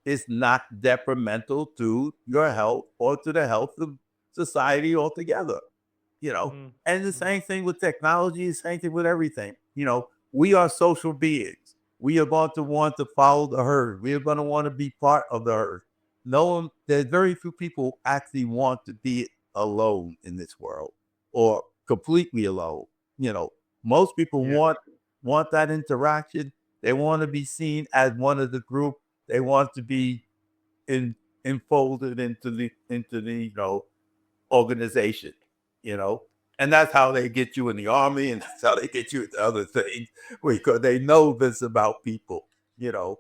S2: it's not detrimental to your health or to the health of society altogether. you know.
S1: Mm,
S2: And the
S1: mm,
S2: same thing with technology, the same thing with everything. We are social beings. We are going to want to follow the herd. We are going to want to be part of the herd. No one, there's very few people actually want to be alone in this world or completely alone. You know, most people
S1: yeah.
S2: want that interaction. They want to be seen as one of the group. They want to be in enfolded into the organization, you know. And that's how they get you in the army, and that's how they get you into other things because they know this about people. You know,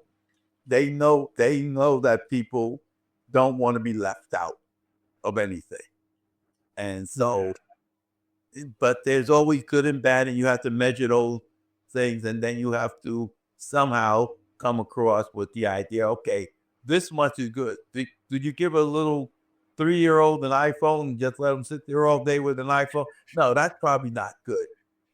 S2: they know that people don't want to be left out of anything, and
S1: Yeah.
S2: so but there's always good and bad, and you have to measure those things, and then you have to somehow come across with the idea, okay, this much is good. Did you give a little 3-year old an iPhone and just let them sit there all day with an iPhone? No, that's probably not good.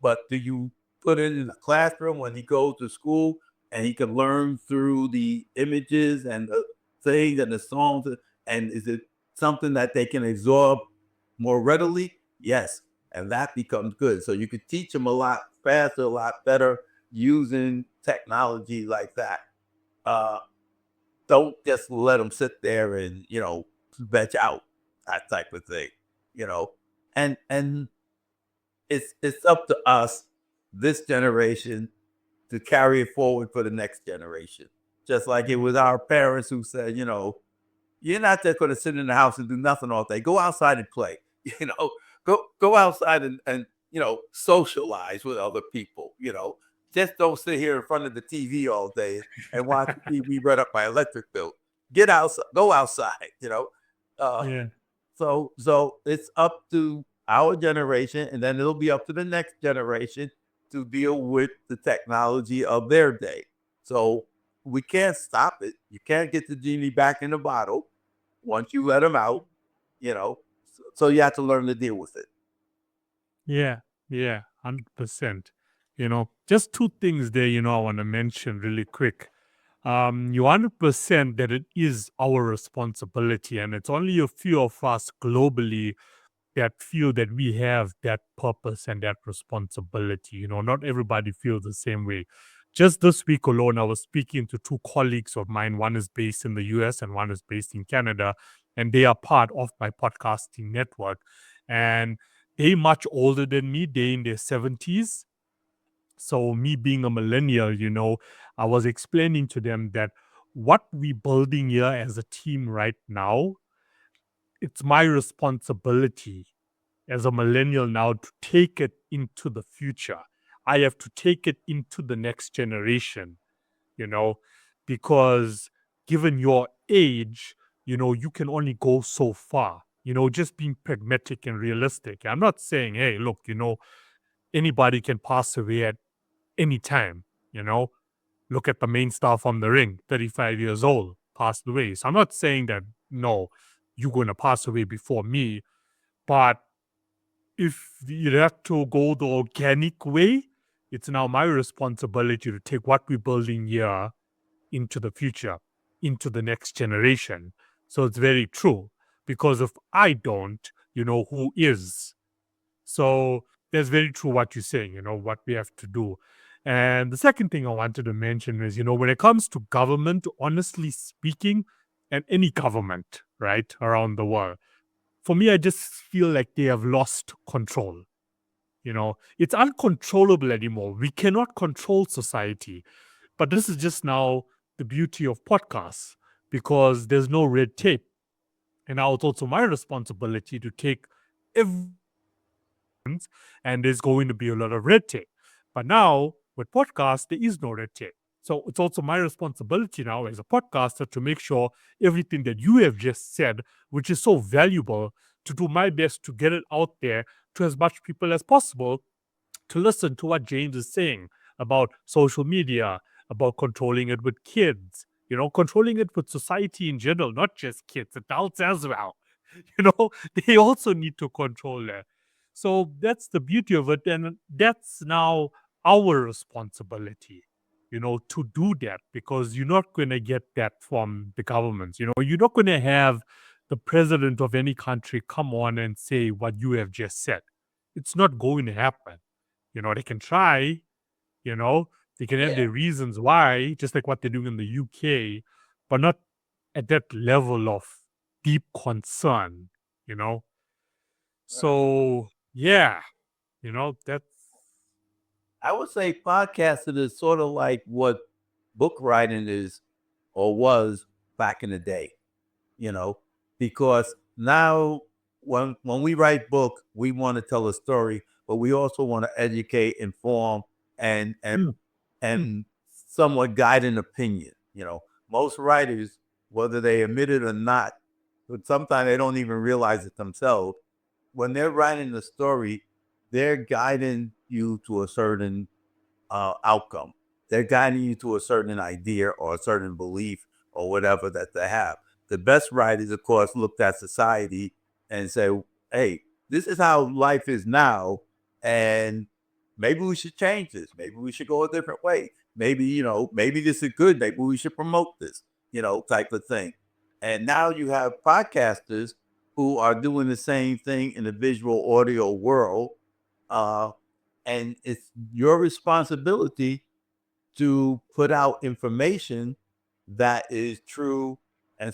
S2: But do you put it in a classroom when he goes to school and he can learn through the images and the things and the songs? And is it something that they can absorb more readily? Yes, and that becomes good. So you could teach them a lot faster, a lot better using technology like that. Uh, don't just let them sit there and veg out that type of thing. You know, and it's up to us, this generation, to carry it forward for the next generation. Just like it
S1: Mm,
S2: was our parents who said, you're not just going to sit in the house and do nothing all day. Go outside and play. You know, go outside and socialize with other people. Just don't sit here in front of the TV all day and watch the TV run up my electric bill. Get outside. Go outside. Uh,
S1: yeah.
S2: So it's up to our generation, and then it'll be up to the next generation to deal with the technology of their day. So we can't stop it. You can't get the genie back in the bottle once you let him out, you know. So you have to learn to deal with it.
S1: Yeah, yeah, 100%. Just two things there, I want to mention really quick. You 100% that it is our responsibility, and it's only a few of us globally that feel that we have that purpose and that responsibility. Not everybody feels the same way. Just this week alone, I was speaking to two colleagues of mine. One is based in the US and one is based in Canada, and they are part of my podcasting network. And they much older than me, they in their 70s. So me being a millennial, I was explaining to them that what we building here as a team right now, it's my responsibility as a millennial now to take it into the future. I have to take it into the next generation, you know, because given your age, you can only go so far, just being pragmatic and realistic. I'm not saying, hey, look, anybody can pass away at any time, you know. Look at the main star from The Ring, 35 years old, passed away. So I'm not saying that, no, you're going to pass away before me, but if you have to go the organic way, it's now my responsibility to take what we're building here into the future, into the next generation. So it's very true. Because if I don't, who is? So that's very true what you're saying, what we have to do. And the second thing I wanted to mention is, when it comes to government, honestly speaking, and any government, right, around the world, for me, I just feel like they have lost control. It's uncontrollable anymore. We cannot control society. But this is just now the beauty of podcasts because there's no red tape. And now it's also my responsibility to take every and there's going to be a lot of red tape. But now with podcasts, there is no red tape. So it's also my responsibility now as a podcaster to make sure everything that you have just said, which is so valuable, to do my best to get it out there to as much people as possible to listen to what James is saying about social media, about controlling it with kids, controlling it with society in general, not just kids, adults as well. They also need to control that. So that's the beauty of it. And that's now our responsibility, to do that because you're not going to get that from the governments. You're not going to have the president of any country come on and say what you have just said. It's not going to happen. They can try, you know, they can have
S2: Yeah.
S1: their reasons why, just like what they're doing in the UK, but not at that level of deep concern, you know?
S2: Right.
S1: So, yeah, that's.
S2: I would say podcasting is sort of like what book writing is or was back in the day, you know, because now when we write book, we want to tell a story, but we also want to educate, inform, and and
S1: Mm,
S2: and somewhat guide an opinion. Most writers, whether they admit it or not, but sometimes they don't even realize it themselves. When they're writing the story, they're guiding you to a certain outcome. They're guiding you to a certain idea or a certain belief or whatever that they have. The best writers, of course, looked at society and say, hey, this is how life is now. And maybe we should change this. Maybe we should go a different way. Maybe, maybe this is good. Maybe we should promote this, type of thing. And now you have podcasters who are doing the same thing in the visual audio world. Uh, and it's your responsibility to put out information that is true and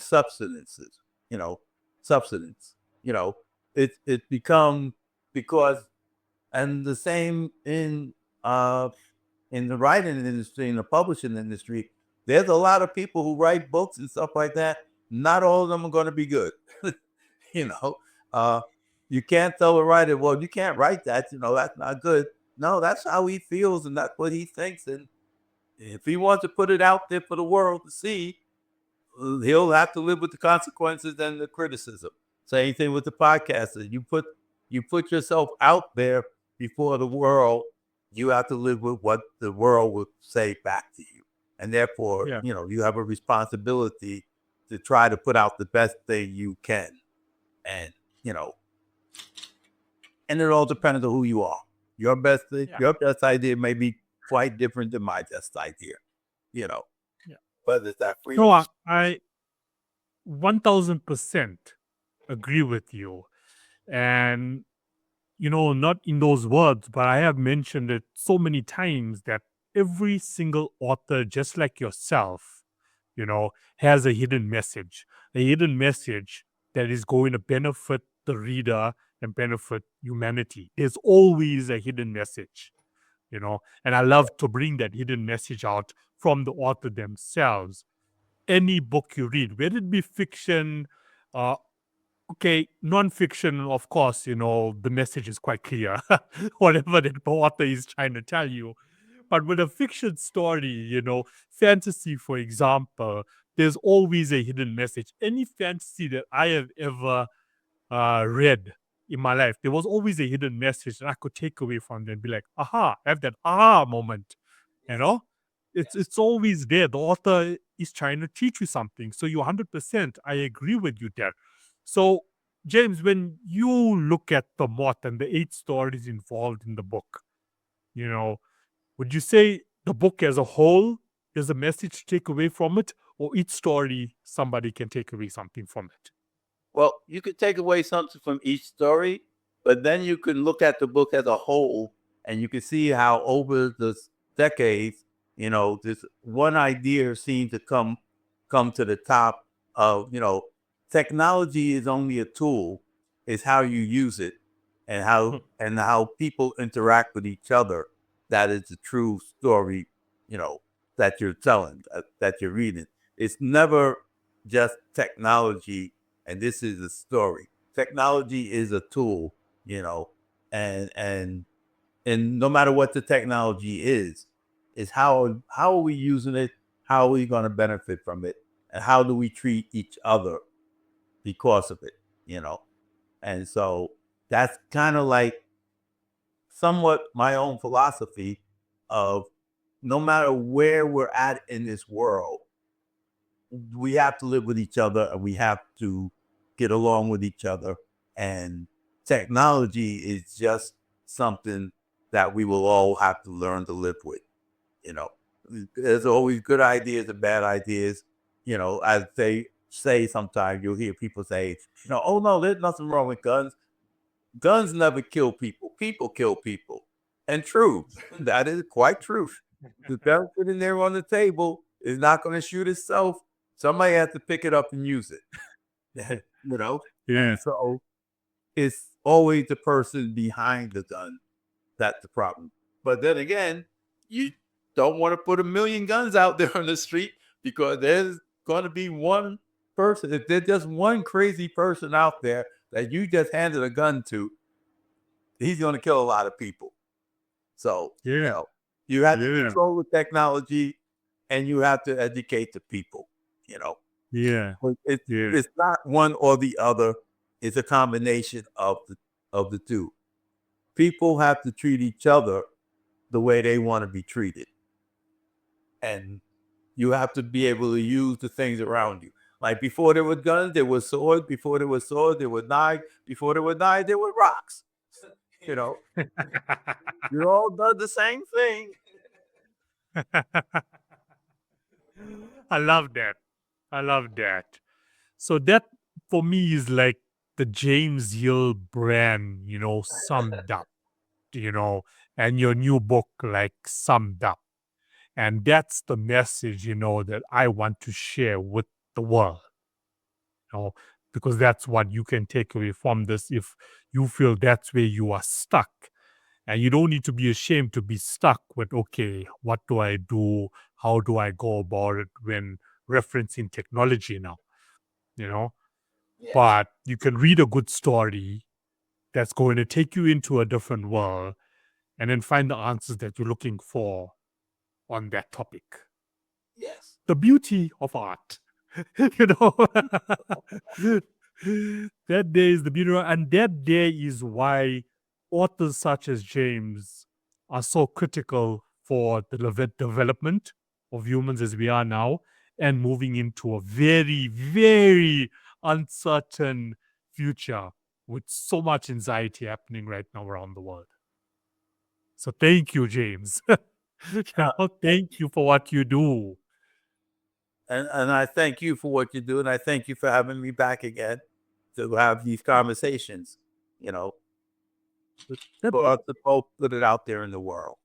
S2: you know, substance. You know, it become because and the same in the writing industry, in the publishing industry, there's a lot of people who write books and stuff like that. Not all of them are going to be good. you know, uh, you can't tell a writer, well, you can't write that. That's not good. No, that's how he feels and that's what he thinks. And if he wants to put it out there for the world to see, he'll have to live with the consequences and the criticism. Same thing with the podcaster. You put yourself out there before the world. You have to live with what the world will say back to you, and therefore,
S1: Yeah.
S2: you have a responsibility to try to put out the best thing you can, and you know, and it all depends on who you are.
S1: Yeah.
S2: Your best idea may be quite different than my best idea, you know.
S1: Yeah.
S2: But it's that freedom.
S1: No, I 1000% agree with you. And, not in those words, but I have mentioned it so many times that every single author, just like yourself, has a hidden message that is going to benefit the reader and benefit humanity. There's always a hidden message. And I love to bring that hidden message out from the author themselves. Any book you read, whether it be fiction, uh, okay, non-fiction, of course, the message is quite clear, whatever the author is trying to tell you. But with a fiction story, fantasy, for example, there's always a hidden message. Any fantasy that I have ever read in my life, there was always a hidden message that I could take away from them and be like, aha, have that aha moment, you
S2: Yes.
S1: know? It's always there. The author is trying to teach you something. So you 100%, I agree with you there. So, James, when you look at the Moth and the 8 stories involved in the book, you know, would you say the book as a whole is a message to take away from it, or each story somebody can take away something from it?
S2: Well, you could take away something from each story, but then you can look at the book as a whole and you can see how over the decades, this one idea seemed to come to the top of, technology is only a tool, it's how you use it and how people interact with each other. That is the true story, that you're telling, that you're reading. It's never just technology and this is a story. Technology is a tool, you know, and and no matter what the technology is how are we using it? How are we going to benefit from it? And how do we treat each other because of it? You know, and so that's kind of like somewhat my own philosophy of no matter where we're at in this world, we have to live with each other and we have to get along with each other. And technology is just something that we will all have to learn to live with. You know, there's always good ideas and bad ideas. As they say sometimes, you'll hear people say, oh no, there's nothing wrong with guns. Guns never kill people. People kill people. And true, that is quite true. The gun sitting there on the table is not going to shoot itself. Somebody has to pick it up and use it. And
S1: Yeah.
S2: so it's always the person behind the gun that's the problem. But then again, you don't want to put a million guns out there on the street because there's going to be one person. If there's just one crazy person out there that you just handed a gun to, he's going to kill a lot of people. So,
S1: Yeah.
S2: you have to
S1: Yeah.
S2: control the technology and you have to educate the people, you know.
S1: Yeah.
S2: But It's
S1: Yeah.
S2: it's not one or the other. It's a combination of the two. People have to treat each other the way they want to be treated. And you have to be able to use the things around you. Like before there were guns, there was swords. Before there was swords, there were knives. Before there were knives, there were rocks. You know, you all done the same thing.
S1: I love that. I love that. So that for me is like the James Hill brand, summed up, you know, and your new book like summed up. And that's the message, that I want to share with the world, you know, because that's what you can take away from this if you feel that's where you are stuck. And you don't need to be ashamed to be stuck with, okay, what do I do? How do I go about it when referencing technology now? You know,
S2: Yes.
S1: but you can read a good story that's going to take you into a different world and then find the answers that you're looking for on that topic.
S2: Yes.
S1: The beauty of art, you know. That day is the beauty, and that day is why authors such as James are so critical for the development of humans as we are now and moving into a very, very uncertain future with so much anxiety happening right now around the world. So thank you, James. Thank you for what you do.
S2: And I thank you for what you do, and I thank you for having me back again to have these conversations. You know,
S1: That
S2: for us to both put it out there in the world.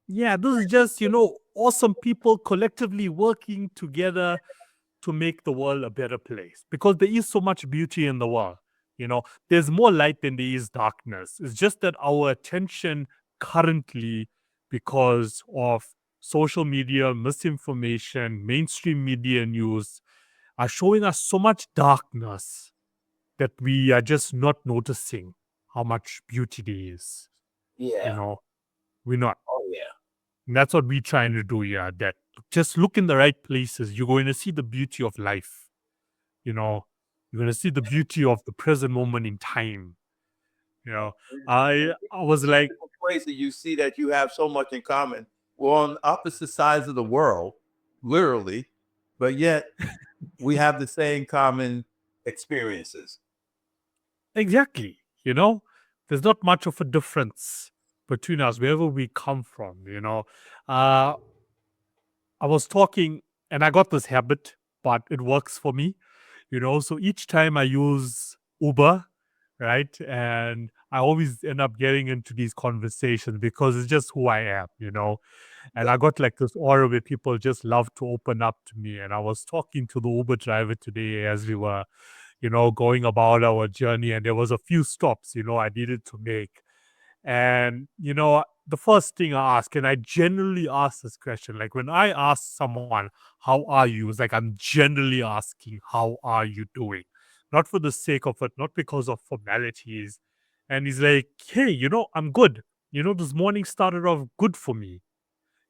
S1: Yeah, this is just, awesome people collectively working together to make the world a better place because there is so much beauty in the world. There's more light than there is darkness. It's just that our attention currently, because of social media, misinformation, mainstream media news, are showing us so much darkness that we are just not noticing how much beauty there is. You
S2: Yeah.
S1: know, we're not.
S2: Oh yeah.
S1: And that's what we're trying to do here. That just look in the right places. You're going to see the beauty of life. You know, you're going to see the beauty of the present moment in time. You know, I was like,
S2: Ways that you see that you have so much in common. We're on opposite sides of the world, literally, but yet we have the same common experiences.
S1: exactly. There's not much of a difference between us wherever we come from. Uh, I was talking, and I got this habit, but it works for me. So each time I use Uber, right, and I always end up getting into these conversations because it's just who I am. And I got like this aura where people just love to open up to me. And I was talking to the Uber driver today as we were, going about our journey, and there was a few stops, I needed to make. And, the first thing I ask, and I generally ask this question, like when I ask someone, how are you? It's like I'm generally asking, how are you doing? Not for the sake of it, not because of formalities. And he's like, hey, I'm good. This morning started off good for me.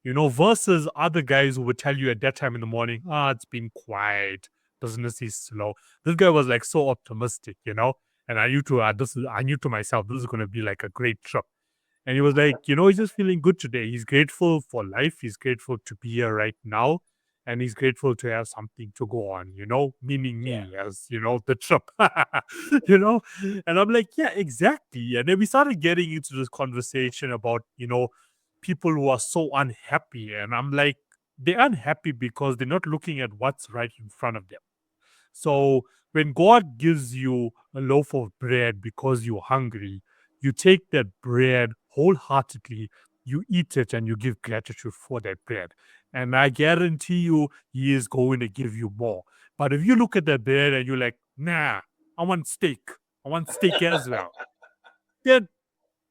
S1: Versus other guys who would tell you at that time in the morning, it's been quiet, business is slow. This guy was like so optimistic. And I knew to myself, this is going to be like a great trip. And he was like, he's just feeling good today. He's grateful for life. He's grateful to be here right now. And he's grateful to have something to go on, meaning
S2: Yeah.
S1: me as, the trip, you know? And I'm like, yeah, exactly. And then we started getting into this conversation about, people who are so unhappy. And I'm like, they're unhappy because they're not looking at what's right in front of them. So when God gives you a loaf of bread because you're hungry, you take that bread wholeheartedly, you eat it, and you give gratitude for that bread. And I guarantee you, He is going to give you more. But if you look at that bread and you're like, nah, I want steak as well, then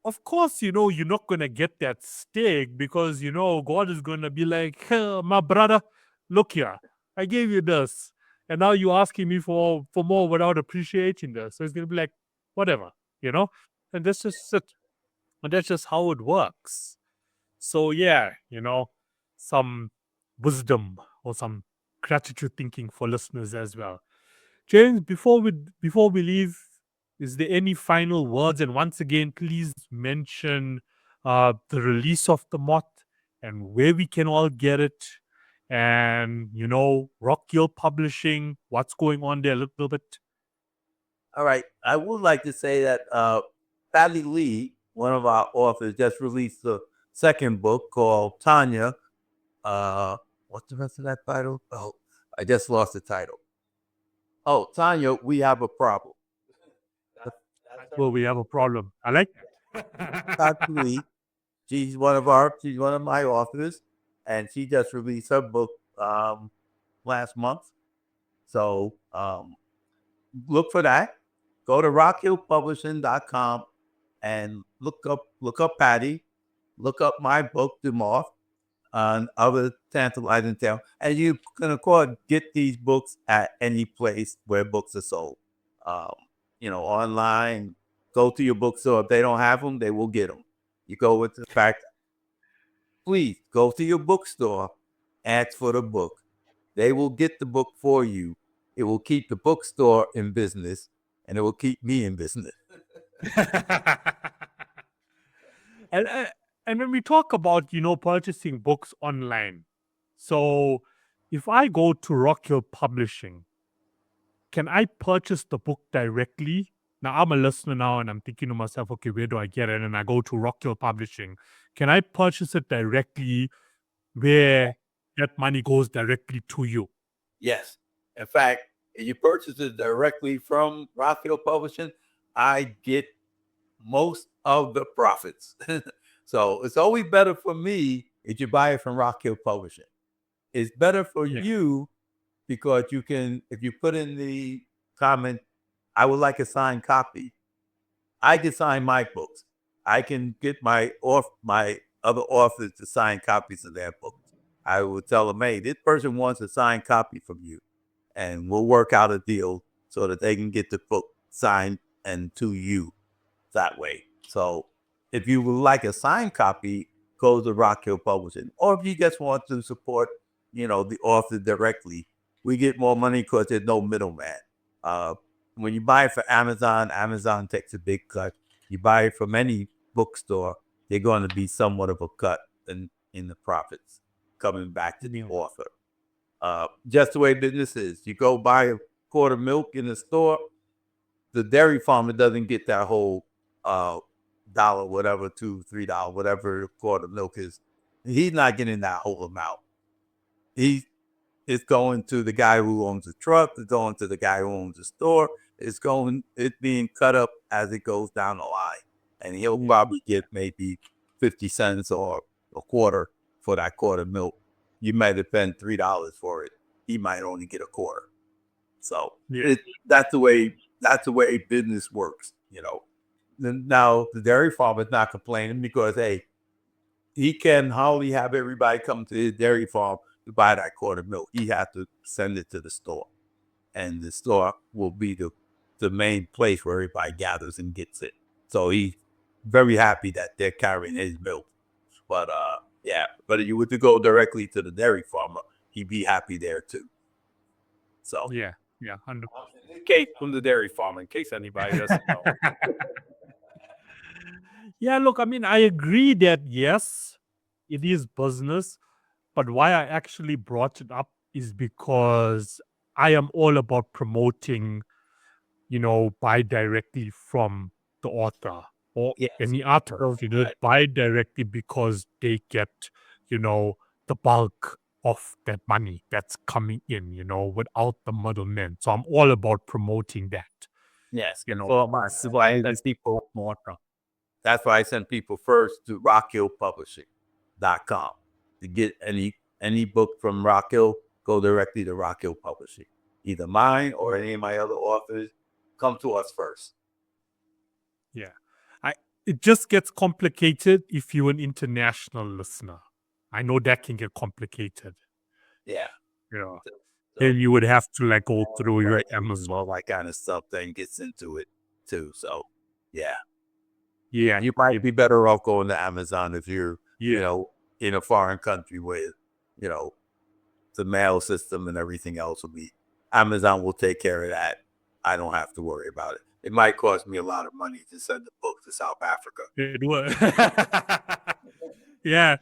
S1: of course, you're not going to get that steak because, God is going to be like, "Huh, my brother, look here, I gave you this. And now you're asking me for more without appreciating this. So it's going to be like, whatever, you know? And that's just it. And that's just how it works. So, yeah, some wisdom or some gratitude thinking for listeners as well. James, before we leave, is there any final words? And once again, please mention the release of the moth and where we can all get it. And Rock Hill Publishing, what's going on there a little bit.
S2: All right. I would like to say that Patty Lee, one of our authors, just released the second book called Tanya. Uh, what's the rest of that title? Oh, I just lost the title. Oh, Tanya, we have a problem.
S1: That's where we have a problem. I like
S2: Patty
S1: that.
S2: Lee, she's one of my authors, and she just released her book last month. So look for that. Go to rockhillpublishing.com and look up Patty, look up my book, The Moth, and other Tantalizing Tale. And you can, of course, get these books at any place where books are sold. Um, online, go to your bookstore. If they don't have them, they will get them. You go with the fact, please go to your bookstore, ask for the book. They will get the book for you It will keep the bookstore in business, and it will keep me in business.
S1: and uh, and when we talk about purchasing books online, so if I go to Rock Hill Publishing, can I purchase the book directly? Now I'm a listener now, and I'm thinking to myself, okay, where do I get it? And I go to Rock Hill Publishing. Can I purchase it directly, where that money goes directly to you?
S2: Yes. In fact, if you purchase it directly from Rockhill Publishing, I get most of the profits. So it's always better for me if you buy it from Rockhill Publishing. It's better for
S1: Yeah.
S2: you because you can, if you put in the comment, I would like a signed copy. I can sign my books. I can get my other authors to sign copies of their books. I will tell them, hey, this person wants a signed copy from you, and we'll work out a deal so that they can get the book signed and to you that way. So if you would like a signed copy, go to Rock Hill Publishing. Or if you just want to support, the author directly, we get more money because there's no middleman. Uh, when you buy it for Amazon, Amazon takes a big cut. You buy it from any bookstore, they're going to be somewhat of a cut in the profits coming back to the
S1: Yeah.
S2: author. Just the way business is. You go buy a quart of milk in the store, the dairy farmer doesn't get that whole dollar, whatever, $2, $3, whatever a quart of milk is. He's not getting that whole amount. It's going to the guy who owns the truck. It's going to the guy who owns the store. It's being cut up as it goes down the line, and he'll
S1: Yeah.
S2: probably get maybe 50 cents or a quarter for that quart of milk. You might have spent $3 for it. He might only get a quarter. So
S1: Yeah.
S2: that's the way business works. Now the dairy farmer's not complaining because hey, he can hardly have everybody come to his dairy farm to buy that quart of milk. He has to send it to the store, and the store will be the main place where everybody gathers and gets it. So he's very happy that they're carrying his milk. But yeah, but if you were to go directly to the dairy farmer, he'd be happy there too. So
S1: Yeah. Yeah. 100.
S2: Kate from the dairy farm, in case anybody doesn't know.
S1: Yeah, look, I mean, I agree that yes, it is business, but why I actually brought it up is because I am all about promoting, buy directly from the author or
S2: Yes.
S1: any author. Buy directly because they get, you know, the bulk of that money that's coming in, without the middlemen. So I'm all about promoting that.
S2: Yes.
S1: You know,
S2: For my why that's people more. That's why I send people first to rockhillpublishing.com to get any book from Rock Hill. Go directly to Rock Hill Publishing, either mine or any of my other authors. Come to us first.
S1: Yeah. I It just gets complicated if you're an international listener. I know that can get complicated.
S2: Yeah.
S1: You know.
S2: So,
S1: Then you would have to like go through your
S2: right,
S1: Amazon.
S2: all that kind of stuff then gets into it too. So yeah.
S1: Yeah.
S2: You might be better off going to Amazon if you're,
S1: Yeah.
S2: in a foreign country where, you know, the mail system and everything else will be. Amazon will take care of that. I don't have to worry about it. It might cost me a lot of money to send the book to South Africa.
S1: It will. Yeah.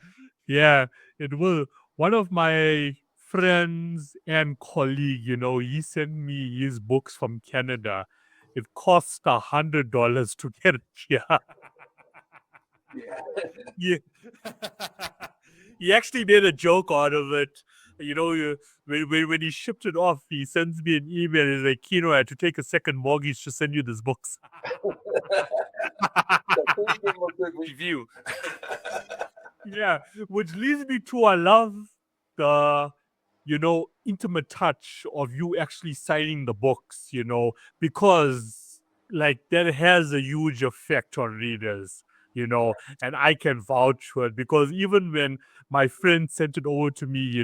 S1: Yeah. It will. One of my friends and colleague, he sent me his books from Canada. It costs $100 to get it here. Yeah. He actually made a joke out of it. When he shipped it off, he sends me an email. He's like, Kino, I had to take a second mortgage to send you these books.
S2: So please give them a good review.
S1: Yeah, which leads me to I love the intimate touch of you actually signing the books, because like that has a huge effect on readers, and I can vouch for it because even when my friend sent it over to me,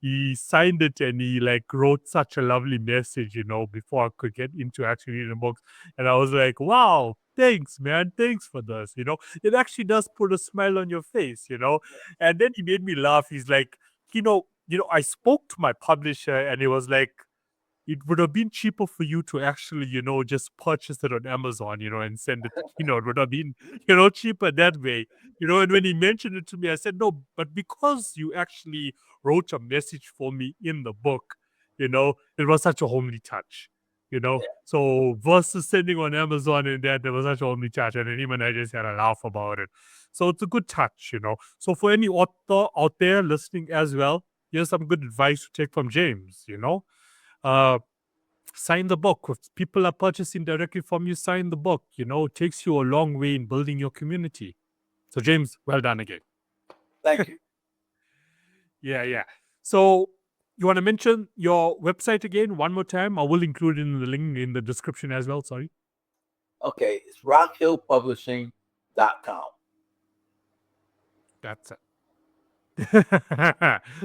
S1: he signed it and he like wrote such a lovely message, before I could get into actually reading the books. And I was like, wow, thanks, man. Thanks for this. It actually does put a smile on your face. And then he made me laugh. He's like, I spoke to my publisher and he was like, it would have been cheaper for you to actually, just purchase it on Amazon, and send it to Kino. It would have been, cheaper that way. And when he mentioned it to me, I said, no, but because you actually wrote a message for me in the book, it was such a homely touch. So versus sending on Amazon and that, there was such a homely touch, and then him and I just had a laugh about it. So it's a good touch. So for any author out there listening as well, here's some good advice to take from James. Uh, sign the book. If people are purchasing directly from you, sign the book. It takes you a long way in building your community. So James, well done again.
S2: Thank you.
S1: Yeah, yeah. So you want to mention your website again one more time? I will include it in the link in the description as well. Sorry.
S2: Okay, it's rockhillpublishing.com.
S1: That's it.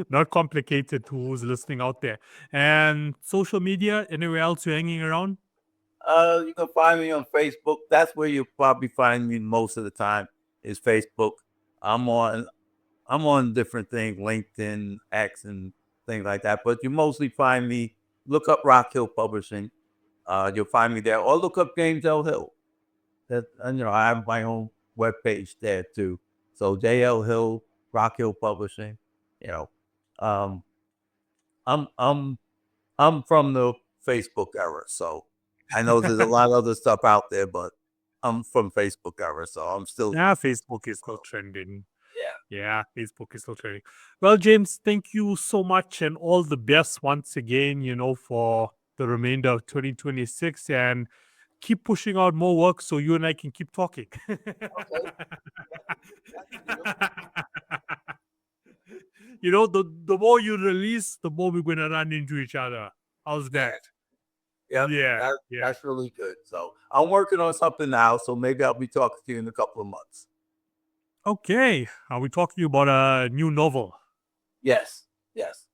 S1: Not complicated to who's listening out there. And social media, anywhere else you're hanging around?
S2: You can find me on Facebook. That's where you'll probably find me most of the time is Facebook. I'm on different things, LinkedIn, X, and things like that. But you mostly find me. Look up Rock Hill Publishing. You'll find me there, or look up James L. Hill. That I have my own webpage there too. So JL Hill, Rock Hill Publishing. You know, um, I'm from the Facebook era, so I know there's a lot of other stuff out there, but I'm from Facebook era, so I'm still.
S1: Yeah, Facebook is still trending.
S2: Yeah.
S1: Yeah, Facebook is still trending. Well, James, thank you so much and all the best once again, for the remainder of 2026 and keep pushing out more work so you and I can keep talking.
S2: Okay.
S1: The more you release, the more we're going to run into each other. How's that?
S2: Yep.
S1: Yeah, yeah.
S2: That's really good. So I'm working on something now, so maybe I'll be talking to you in a couple of months.
S1: Okay. Are we talking about a new novel?
S2: Yes. Yes.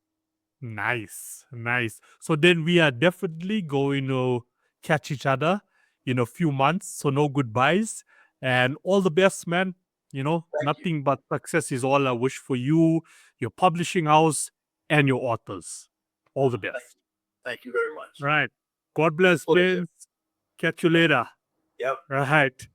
S1: Nice, nice. So then we are definitely going to catch each other in a few months. So no goodbyes and all the best, man.
S2: Thank you.
S1: Nothing but success is all I wish for you, your publishing house, and your authors. All the best.
S2: Thank you very much.
S1: Right. God bless,
S2: Pleasure.
S1: Vince. Catch you later.
S2: Yep.
S1: Right.